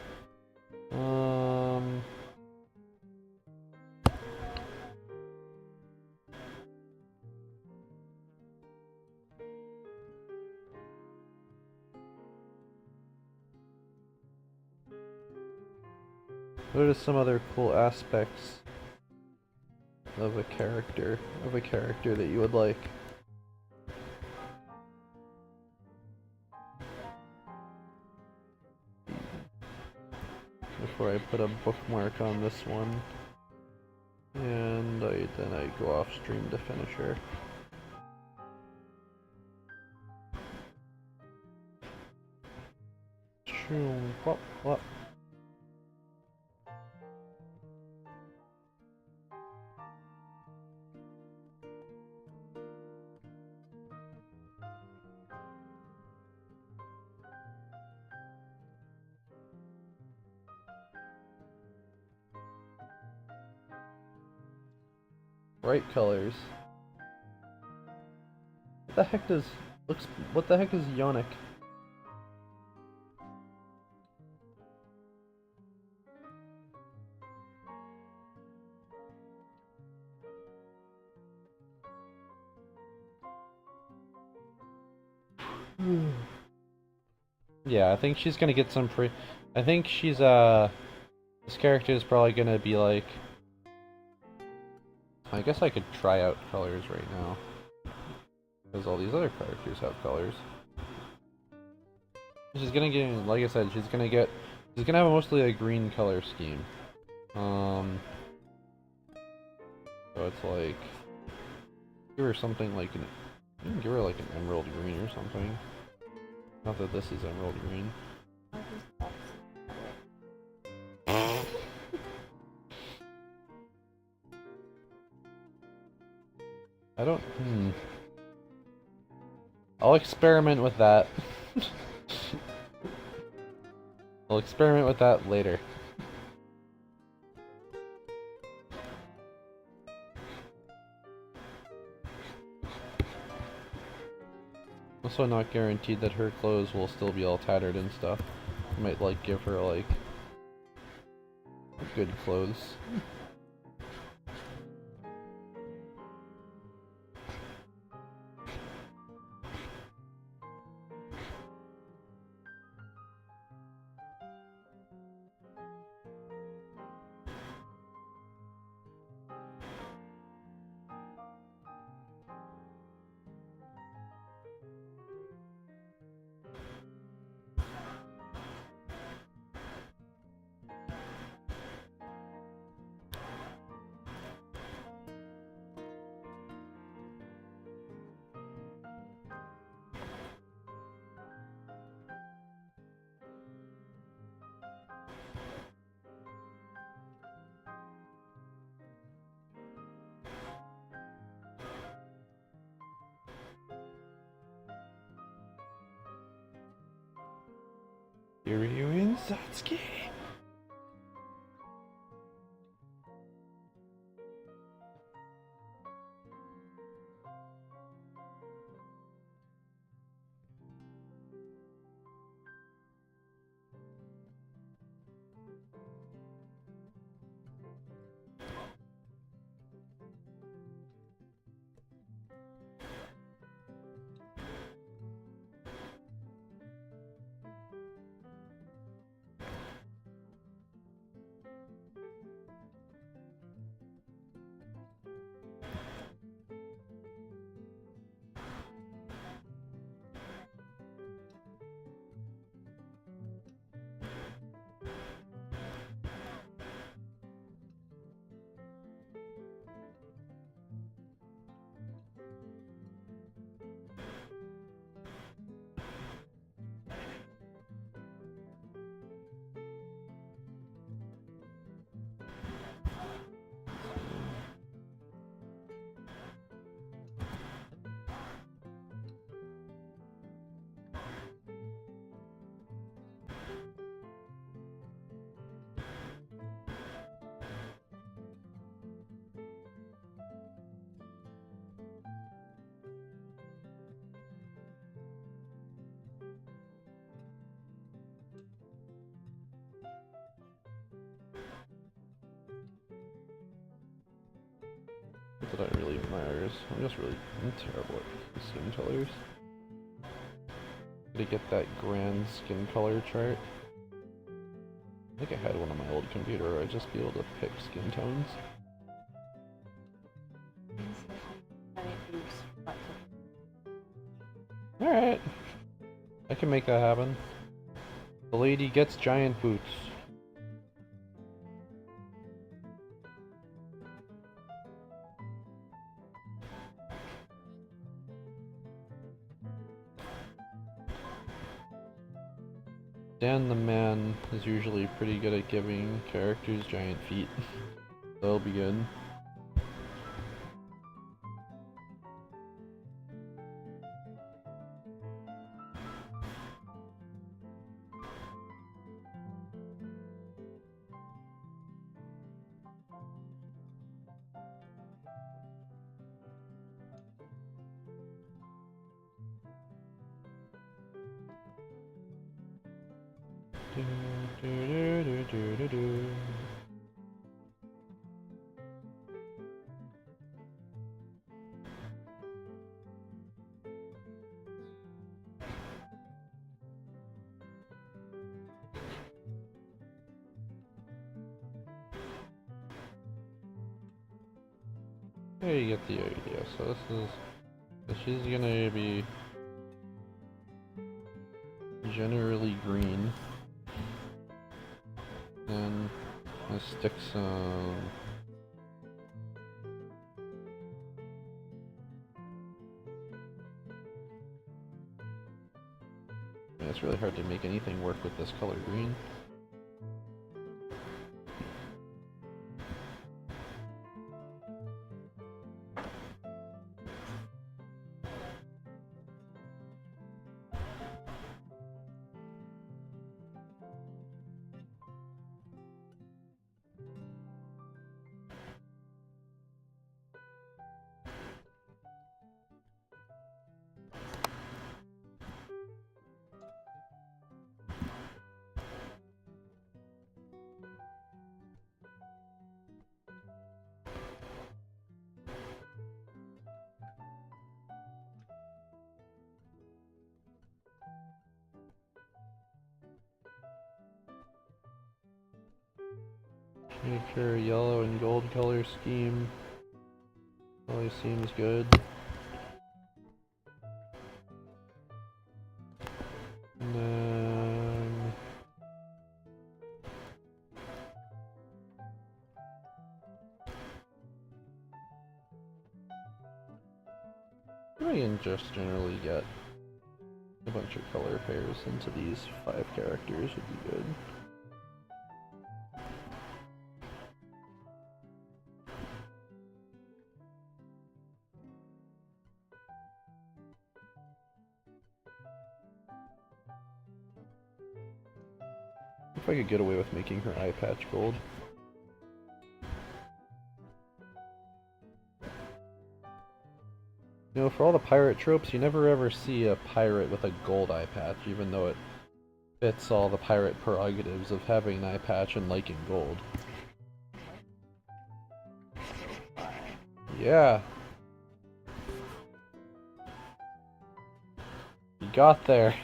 What are some other cool aspects of a character that you would like? Before I put a bookmark on this one, and then I go off stream to finish her. Shoom, wop, wop. Bright colors. What the heck does what the heck is Yonic? Yeah, I think she's gonna get some I think she's this character is probably gonna be like, I guess I could try out colors right now, because all these other characters have colors. She's gonna get, like I said, she's gonna have mostly a green color scheme. So it's like, give her something like give her like an emerald green or something. Not that this is emerald green. I don't. I'll experiment with that. I'll experiment with that later. Also not guaranteed that her clothes will still be all tattered and stuff. I might like give her like good clothes. Kiryu and Satsuki. Not that it really matters. I'm terrible at skin colors. Gotta get that grand skin color chart. I think I had one on my old computer where I'd just be able to pick skin tones. Alright. I can make that happen. The lady gets giant boots. Dan the man is usually pretty good at giving characters giant feet. That'll be good. There you get the idea. So she's gonna be generally green, and I stick some it's really hard to make anything work with this color green. Make sure yellow and gold color scheme always seems good. And then I can just generally get a bunch of color pairs into these 5 characters would be good. If I could get away with making her eye patch gold. You know, for all the pirate tropes, you never ever see a pirate with a gold eye patch, even though it fits all the pirate prerogatives of having an eye patch and liking gold. Yeah. You got there.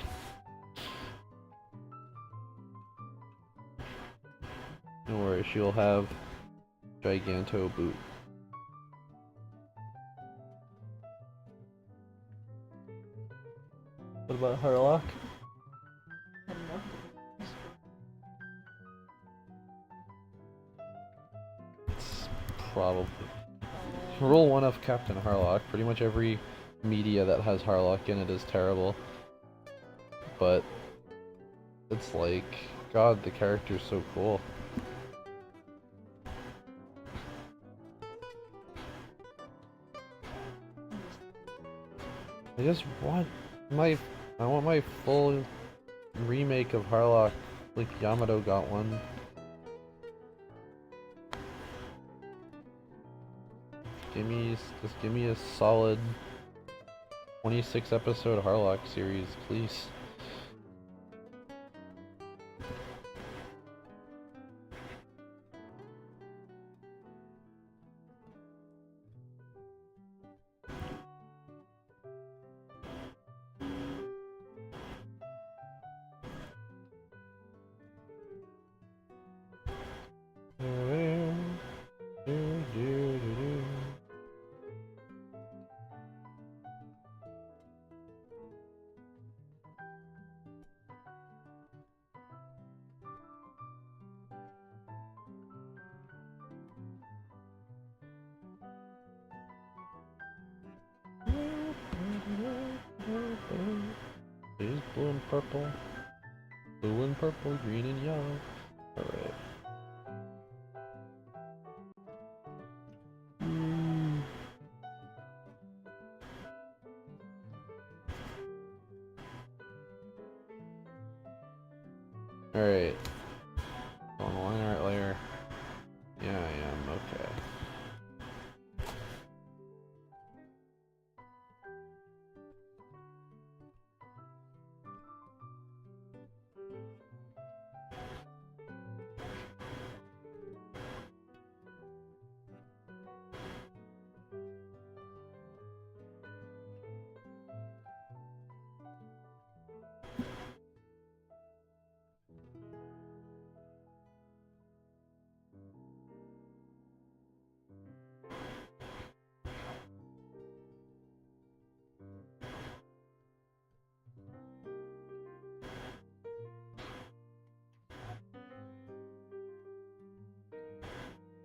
Don't worry, she'll have Giganto boot. What about Harlock? It's probably rule 1 of Captain Harlock. Pretty much every media that has Harlock in it is terrible. But it's like, God, the character's so cool. I just want my full remake of Harlock, like Yamato got one. Just give me a solid 26 episode Harlock series, please. purple. Blue and purple, green and yellow. Alright. Alright. On the line art layer. Yeah, I am. Okay.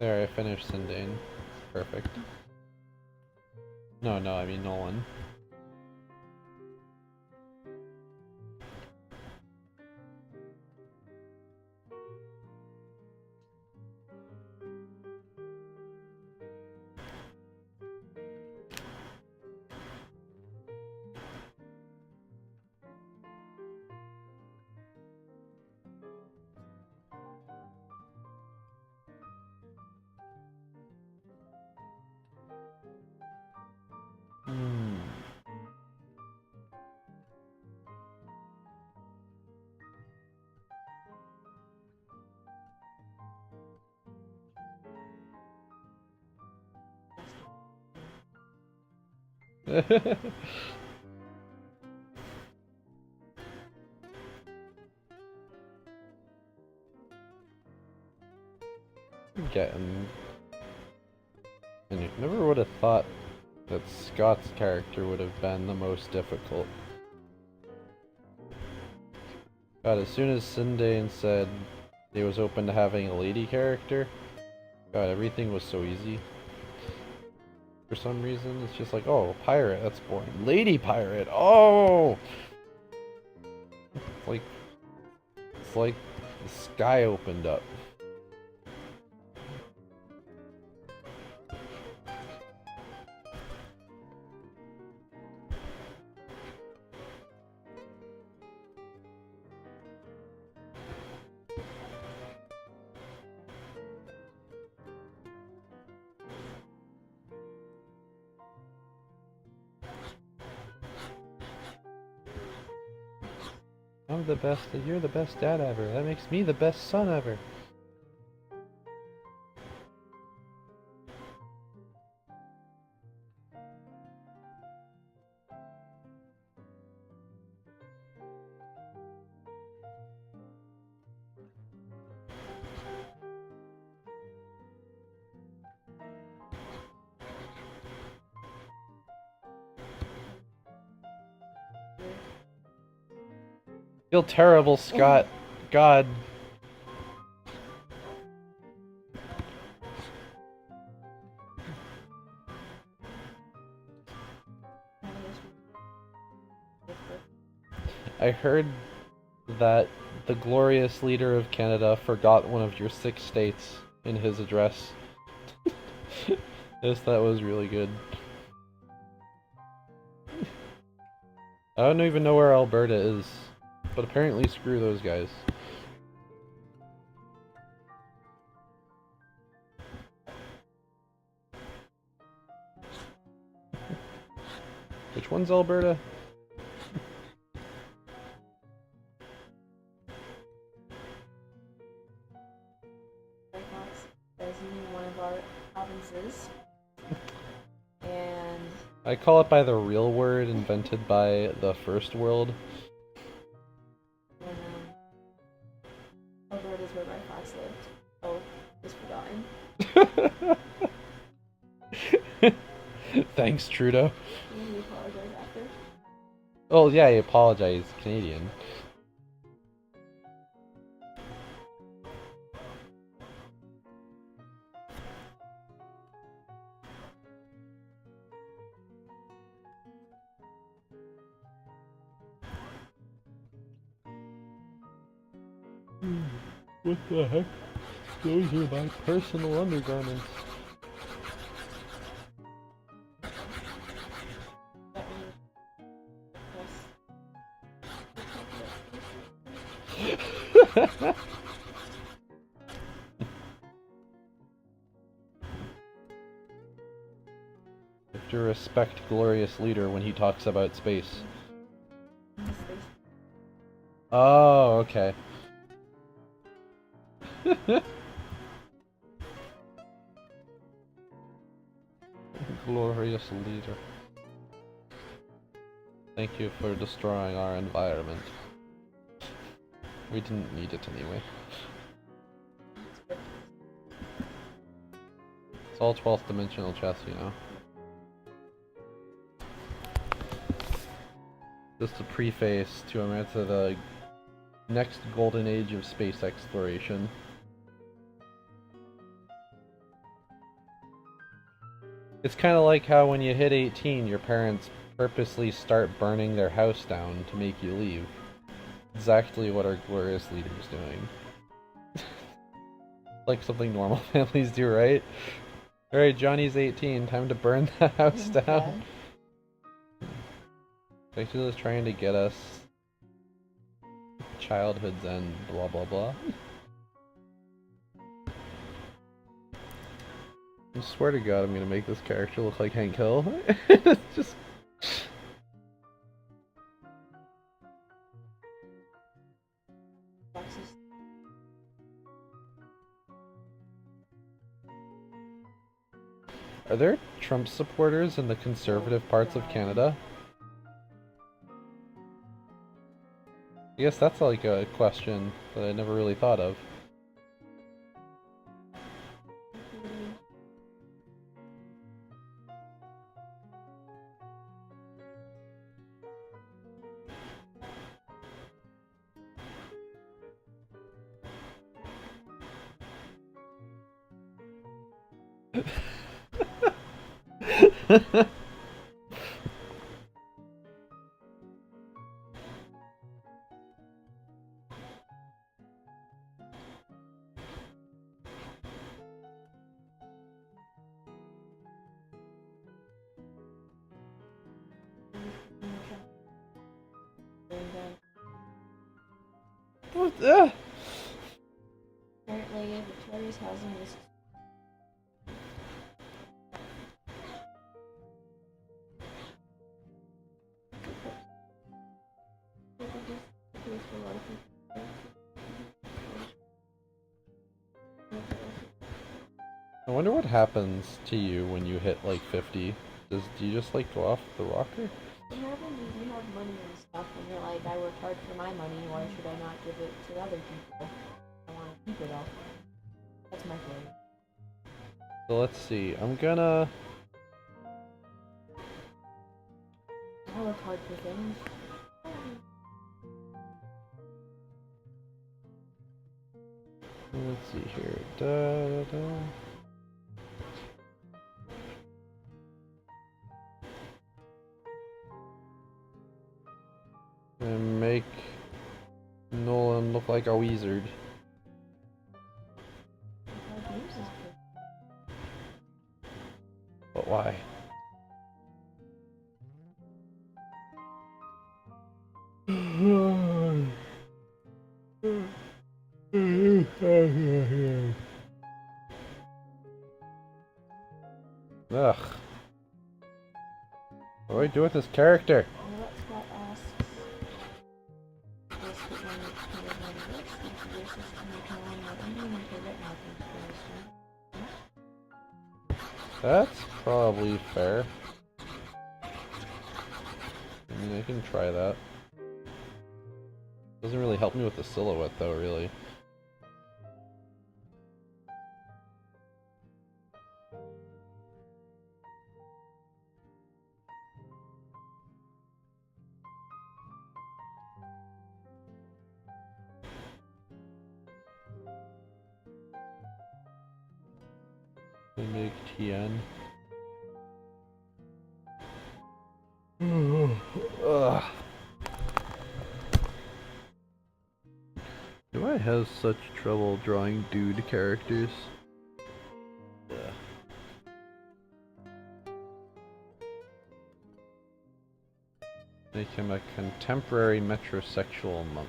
There, I finished Sindane. Perfect. No, I mean Nolan. Getting. And you never would have thought that Scott's character would have been the most difficult. God, as soon as Sindane said he was open to having a lady character, God, everything was so easy. For some reason, it's just like, oh, pirate, that's boring. Lady pirate, oh! It's like the sky opened up. I'm the best, you're the best dad ever. That makes me the best son ever. Feel terrible, Scott. God. I heard that the glorious leader of Canada forgot one of your 6 states in his address. Yes, that was really good. I don't even know where Alberta is, but apparently screw those guys. Which one's Alberta?
As one of our provinces, and
I call it by the real word invented by the first world.
Alberta's where my fox lived. Oh, just forgotten.
Thanks, Trudeau.
You apologize after.
Oh yeah, I apologize, Canadian. What the heck? Those are my personal undergarments. You have to respect Glorious Leader when he talks about space. Oh, okay. Glorious Leader. Thank you for destroying our environment. We didn't need it anyway. It's all 12th dimensional chess, you know. Just a preface to the next golden age of space exploration. It's kind of like how when you hit 18, your parents purposely start burning their house down to make you leave. Exactly what our glorious leader is doing. Like something normal families do, right? Alright, Johnny's 18, time to burn the house down. Basically just trying to get us childhoods and blah blah blah. I swear to God, I'm gonna make this character look like Hank Hill. It's just... Are there Trump supporters in the conservative parts of Canada? I guess that's like a question that I never really thought of. What the?
Apparently, Victoria's housing is
I wonder what happens to you when you hit like 50. Do you just like go off the rocker?
What happens is you have money and stuff, and you're like, I worked hard for my money, why should I not give it to other people? I want to keep it all. That's my theory.
So let's see, I'm gonna...
I work hard for things.
Let's see here. Da, da. And make Nolan look like a wizard. But why? Ugh. What do I do with this character? That's probably fair. I mean, I can try that. Doesn't really help me with the silhouette though, really. I make TN. Ugh. Do I has such trouble drawing dude characters. Yeah. Make him a contemporary metrosexual monk.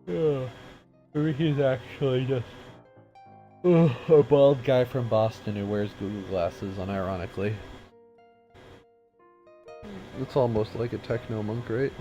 Yeah. Or he's actually just a bald guy from Boston who wears Google glasses, unironically. It's almost like a techno monk, right?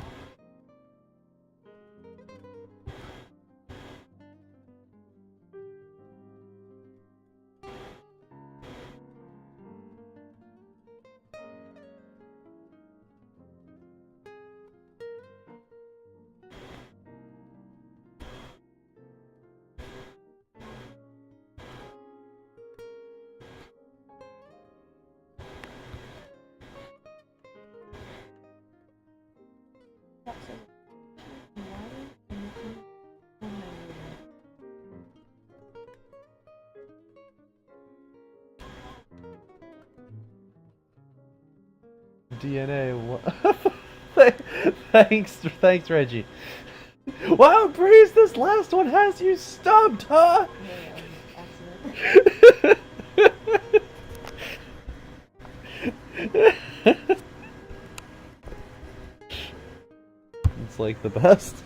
DNA. Thanks, Reggie. Wow, Breeze, this last one has you stumped, huh? It's like the best.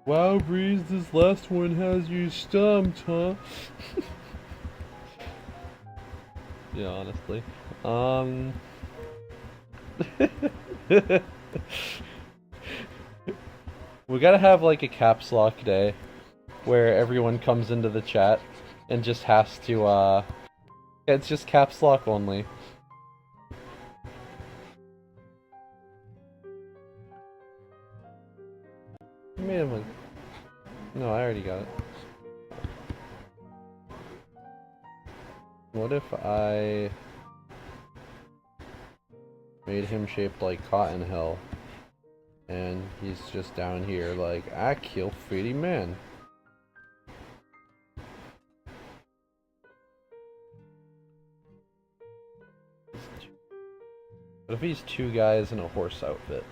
Wow, Breeze, this last one has you stumped, huh? Yeah, honestly. We gotta have like a caps lock day where everyone comes into the chat and just has to, it's just caps lock only. Man, no, I already got it. What if I made him shaped like Cotton Hill and he's just down here like, I kill 50 men. What if he's two guys in a horse outfit?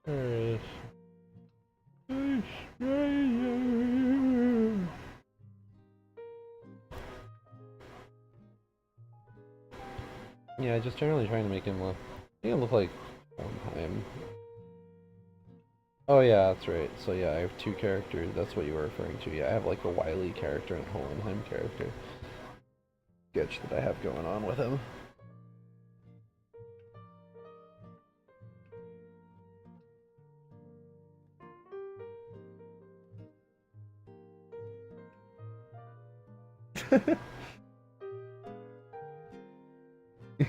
Alright. Yeah, just generally trying to make him look like Hohenheim. Oh yeah, that's right. So yeah, I have two characters. That's what you were referring to. Yeah, I have like a Wily character and a Hohenheim character. Sketch that I have going on with him.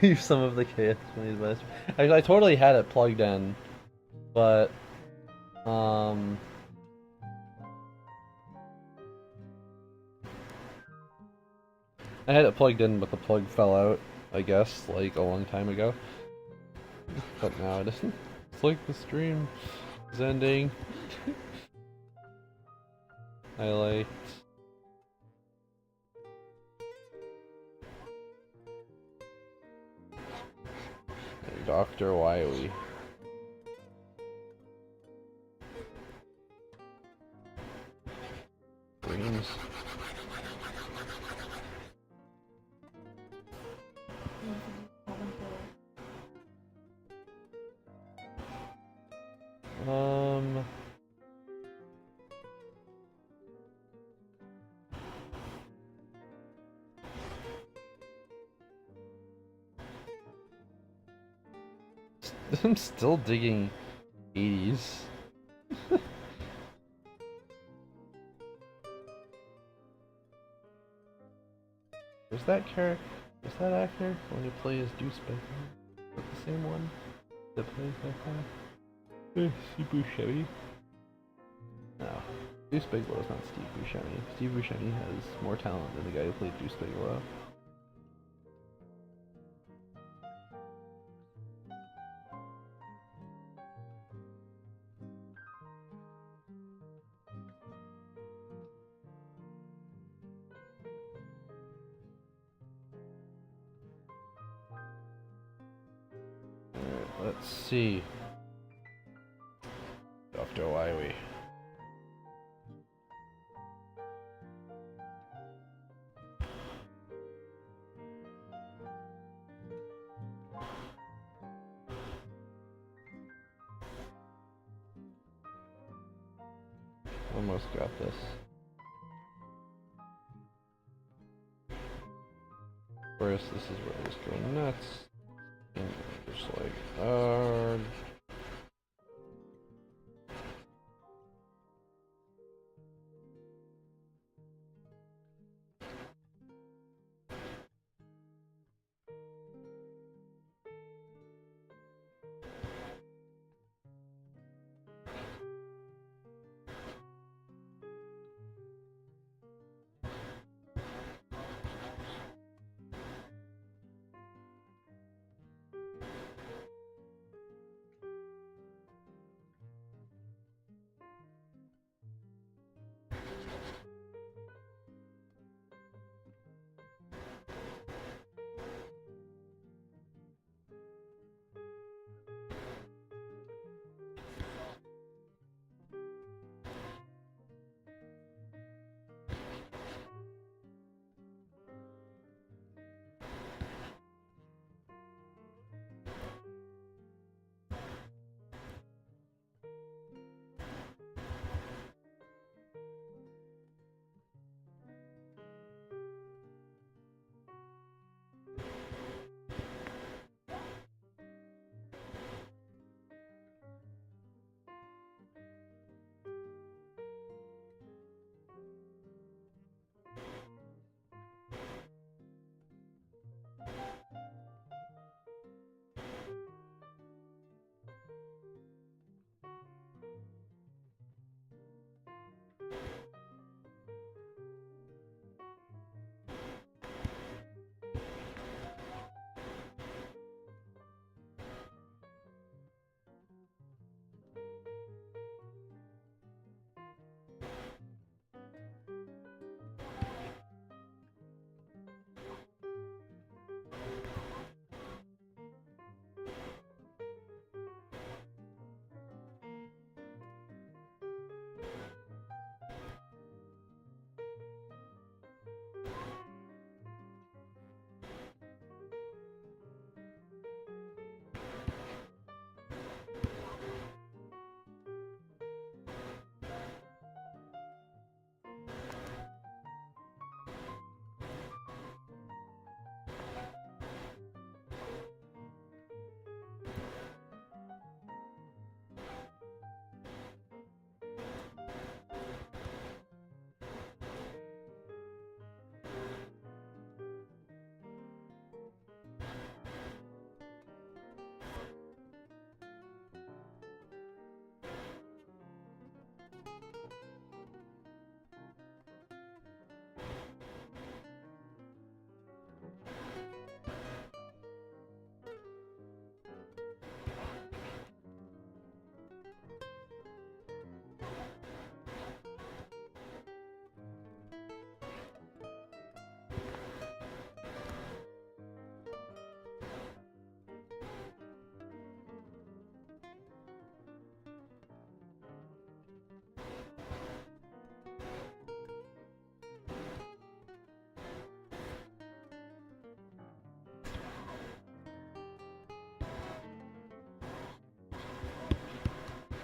Use some of the chaos money best. I totally had it plugged in, but I had it plugged in, but the plug fell out, I guess, like a long time ago. But now it isn't. It's like the stream is ending. I liked Dr. Wiley. Dreams. I'm still digging 80s. Was that character? Was that actor when he plays Deuce Baker? Is that the same one that plays that guy? Steve Buscemi? No. Deuce Bigelow is not Steve Buscemi. Steve Buscemi has more talent than the guy who played Deuce Bigelow. Alright, let's see. Off to Hawaii. Almost got this. Of course, this is where I just go nuts. And just like,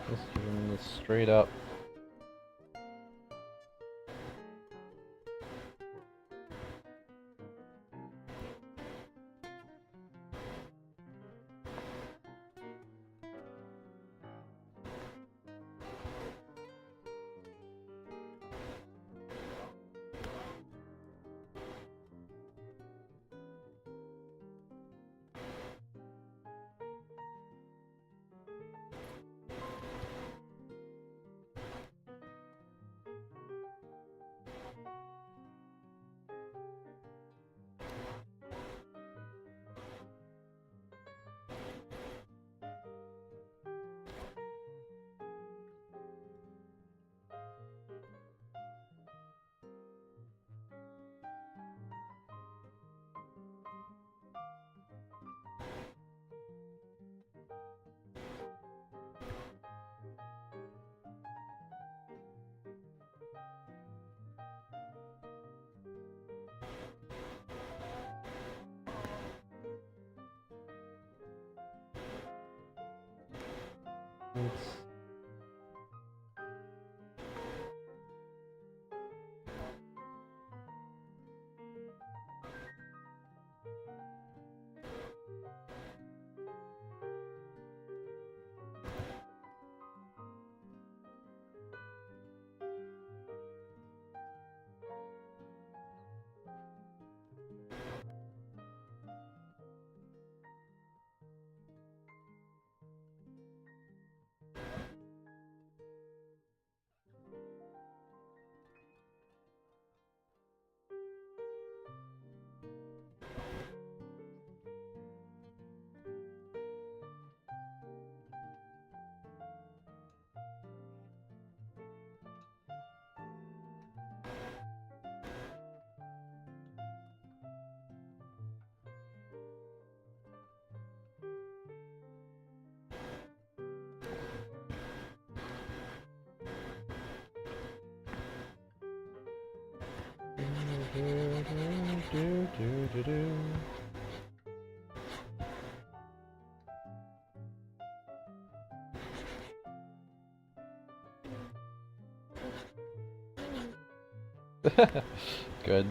just giving this straight up. It's... Good.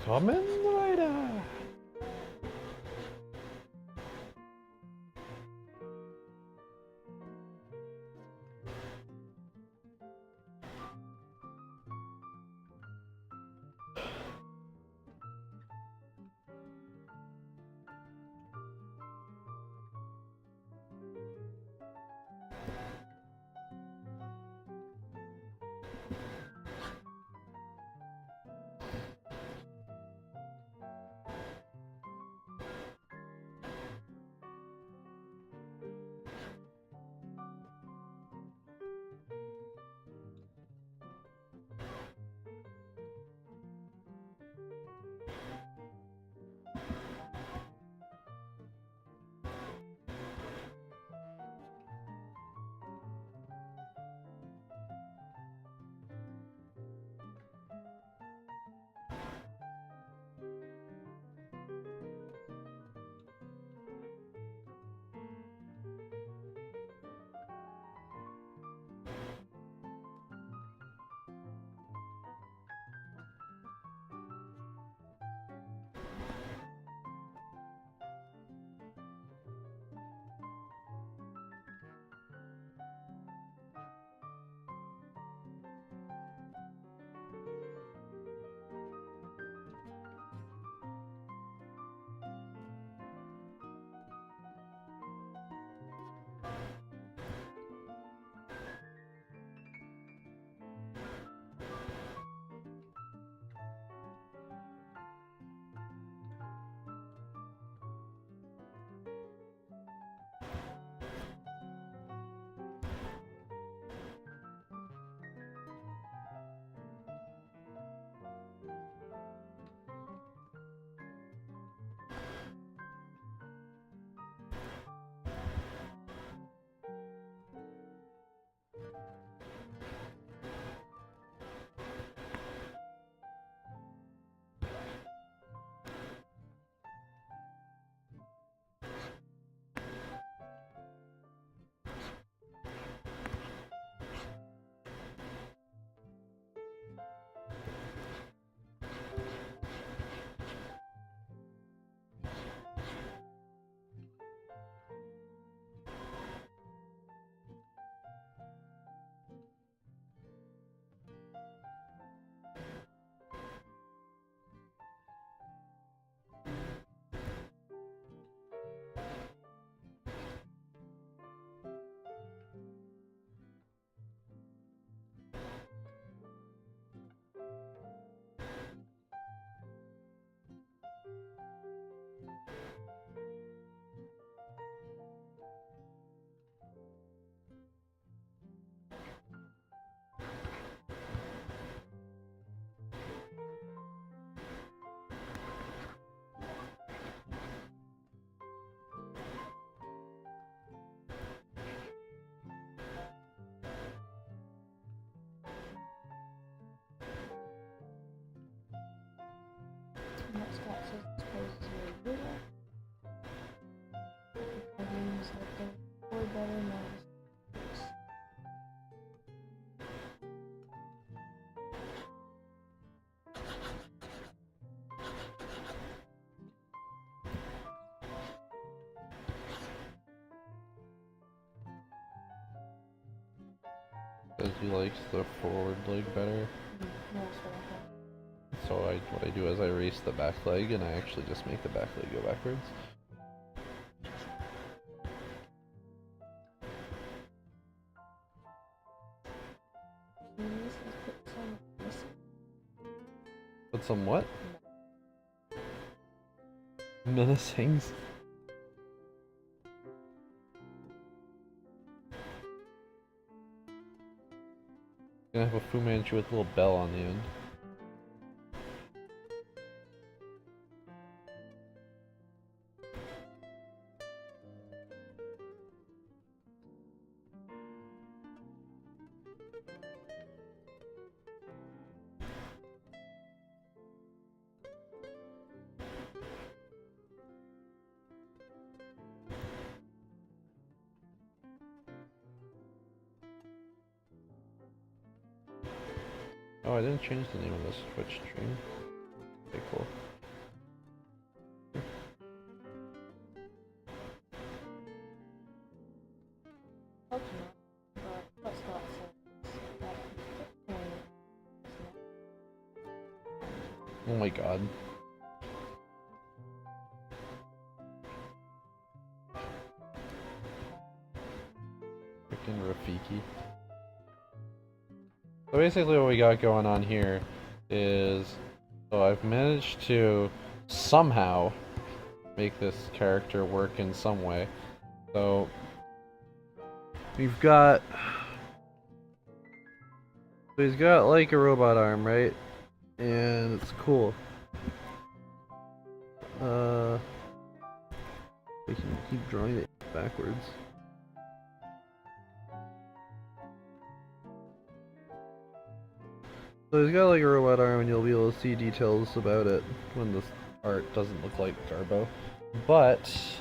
Kamen Rider!
is looking way better now.
Because he likes the forward leg better.
No, that's what I thought.
So what I do is I race the back leg and I actually just make the back leg go backwards. Put some what? Menacings? Gonna have a Fu Manchu with a little bell on the end. Oh, I didn't change the name of this Twitch stream. Okay, cool.
Hope not, but what Scott says that
Oh my god. Freaking Rafiki. So basically what we got going on here is, so I've managed to somehow make this character work in some way. So we've got, so he's got like a robot arm, right? And it's cool. We can keep drawing it backwards. So he's got like a robot arm and you'll be able to see details about it when this art doesn't look like Garbo. But so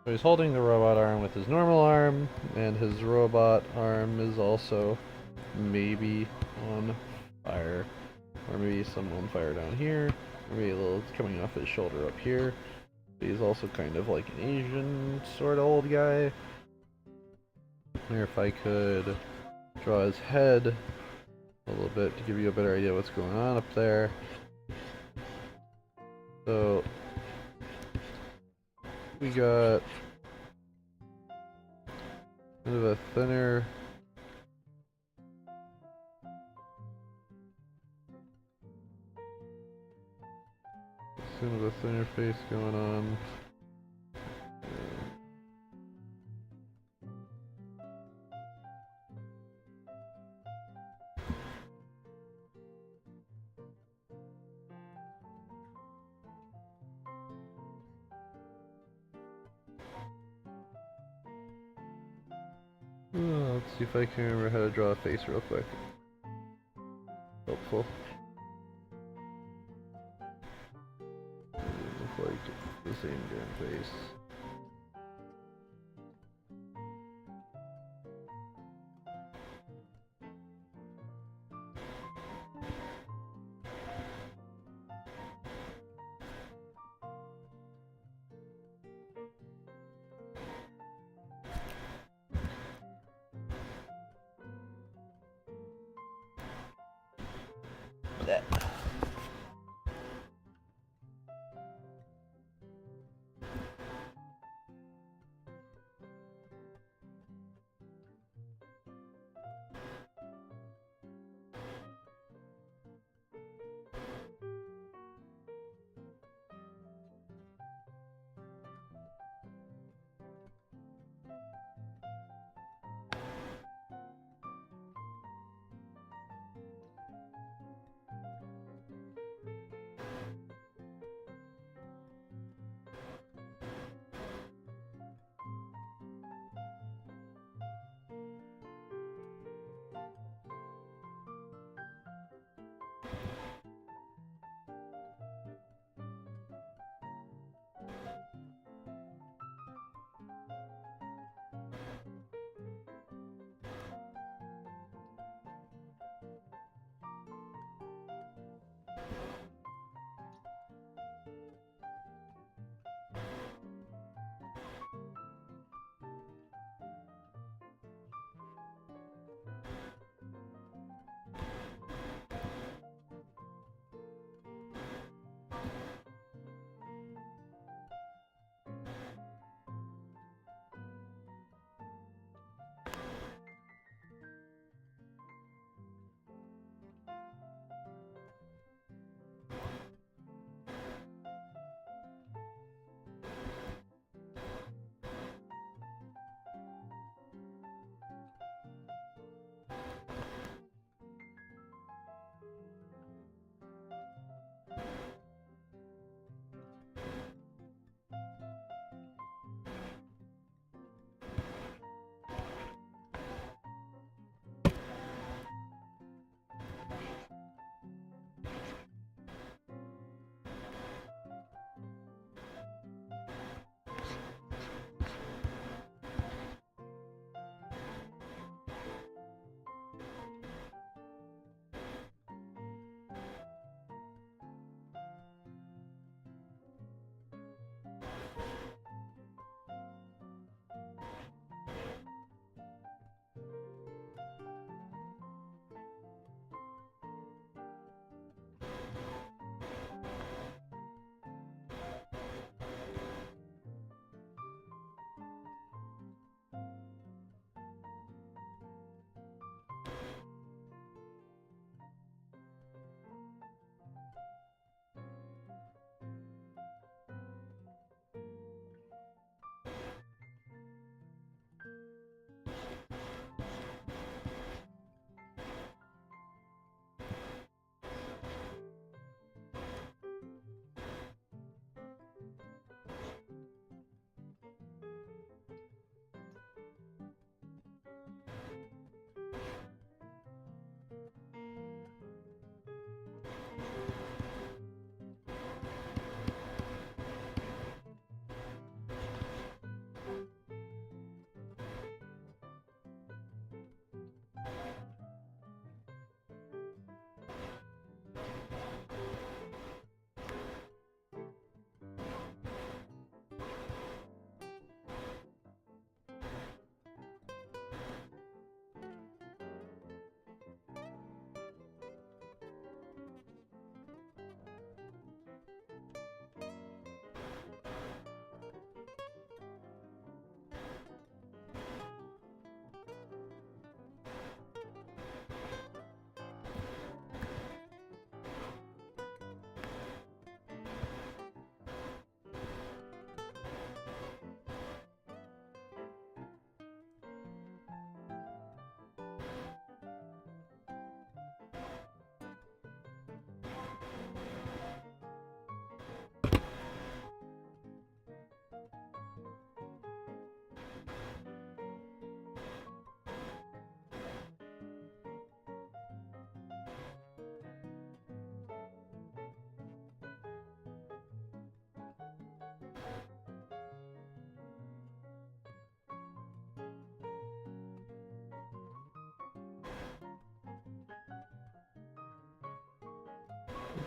he's holding the robot arm with his normal arm, and his robot arm is also maybe on fire. Or maybe some on fire down here. Or maybe a little coming off his shoulder up here. But he's also kind of like an Asian sort of old guy. Or if I could draw his head a little bit to give you a better idea of what's going on up there. So we got kind of a thinner face going on. Let's see if I can remember how to draw a face real quick. Helpful. Look like the same damn face.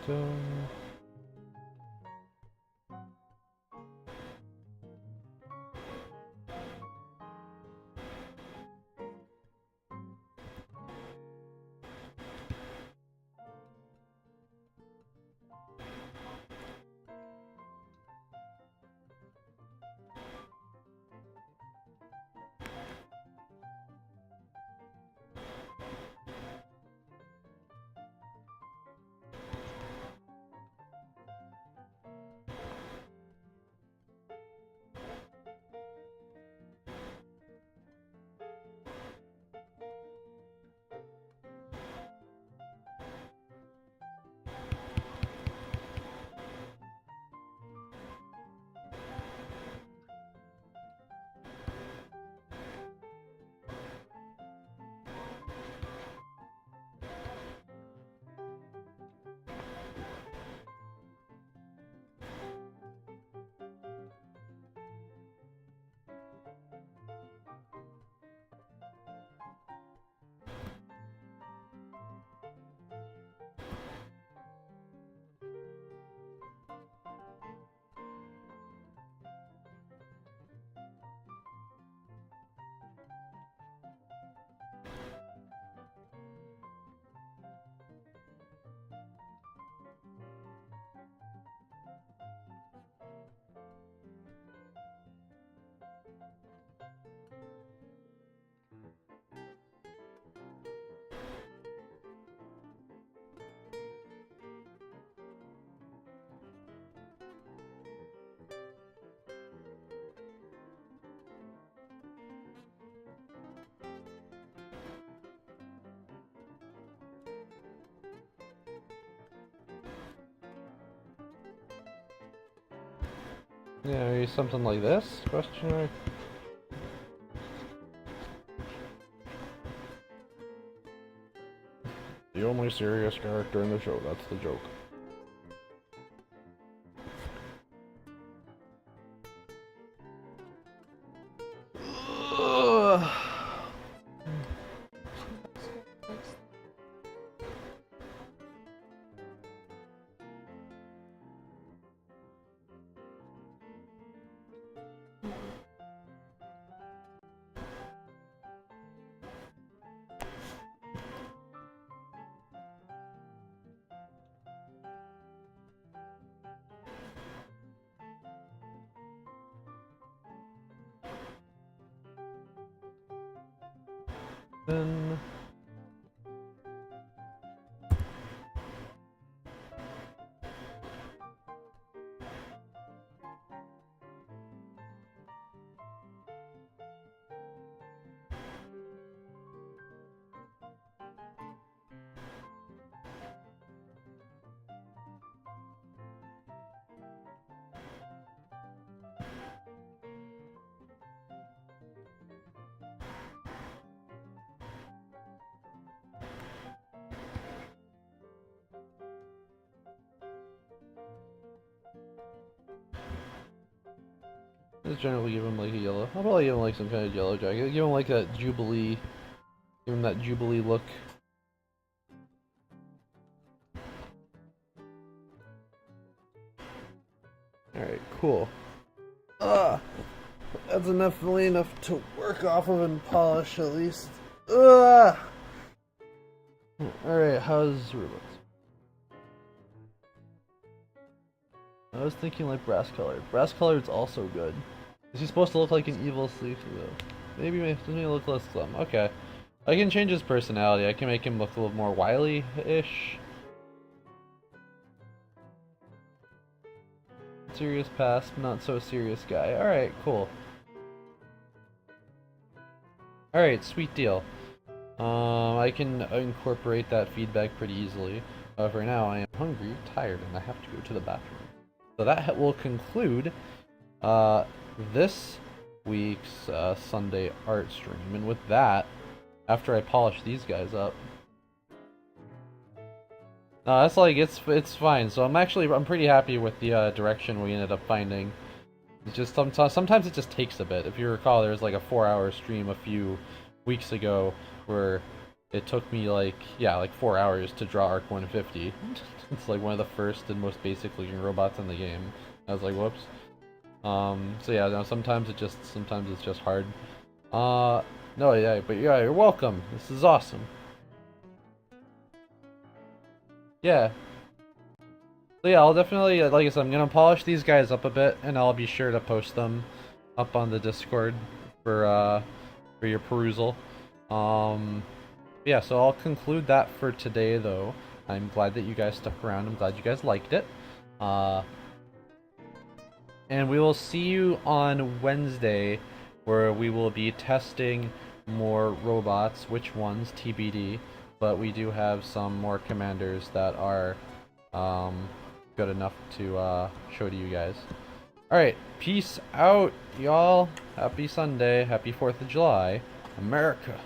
Dun. Yeah, maybe something like this? Question mark. The only serious character in the show, that's the joke. Then just generally give him like a yellow. I'll probably give him like some kind of yellow jacket. Give him like that Jubilee. Give him that Jubilee look. Alright, cool. That's definitely enough to work off of and polish at least. Alright, how's Rubens? I was thinking like brass colored. Brass colored's also good. Is he supposed to look like an evil thief though? Maybe doesn't he look less glum? Okay. I can change his personality. I can make him look a little more wily-ish. Serious past, not so serious guy. Alright, cool. Alright, sweet deal. I can incorporate that feedback pretty easily. For now, I am hungry, tired, and I have to go to the bathroom. So that will conclude this week's Sunday art stream. And with that, after I polish these guys up, no, that's like it's fine. So I'm pretty happy with the direction we ended up finding. It's just sometimes it just takes a bit. If you recall, there was like a 4-hour stream a few weeks ago where it took me like, yeah, like 4 hours to draw Arc 150. It's like one of the first and most basic looking robots in the game. I was like, whoops. So yeah, no, sometimes it's just hard. No, yeah, but yeah, you're welcome. This is awesome. Yeah. So yeah, I'll definitely, like I said, I'm gonna polish these guys up a bit, and I'll be sure to post them up on the Discord for your perusal. Yeah, so I'll conclude that for today, though. I'm glad that you guys stuck around. I'm glad you guys liked it. And we will see you on Wednesday, where we will be testing more robots. Which ones, TBD. But we do have some more commanders that are good enough to show to you guys. Alright, peace out, y'all. Happy Sunday. Happy 4th of July. America.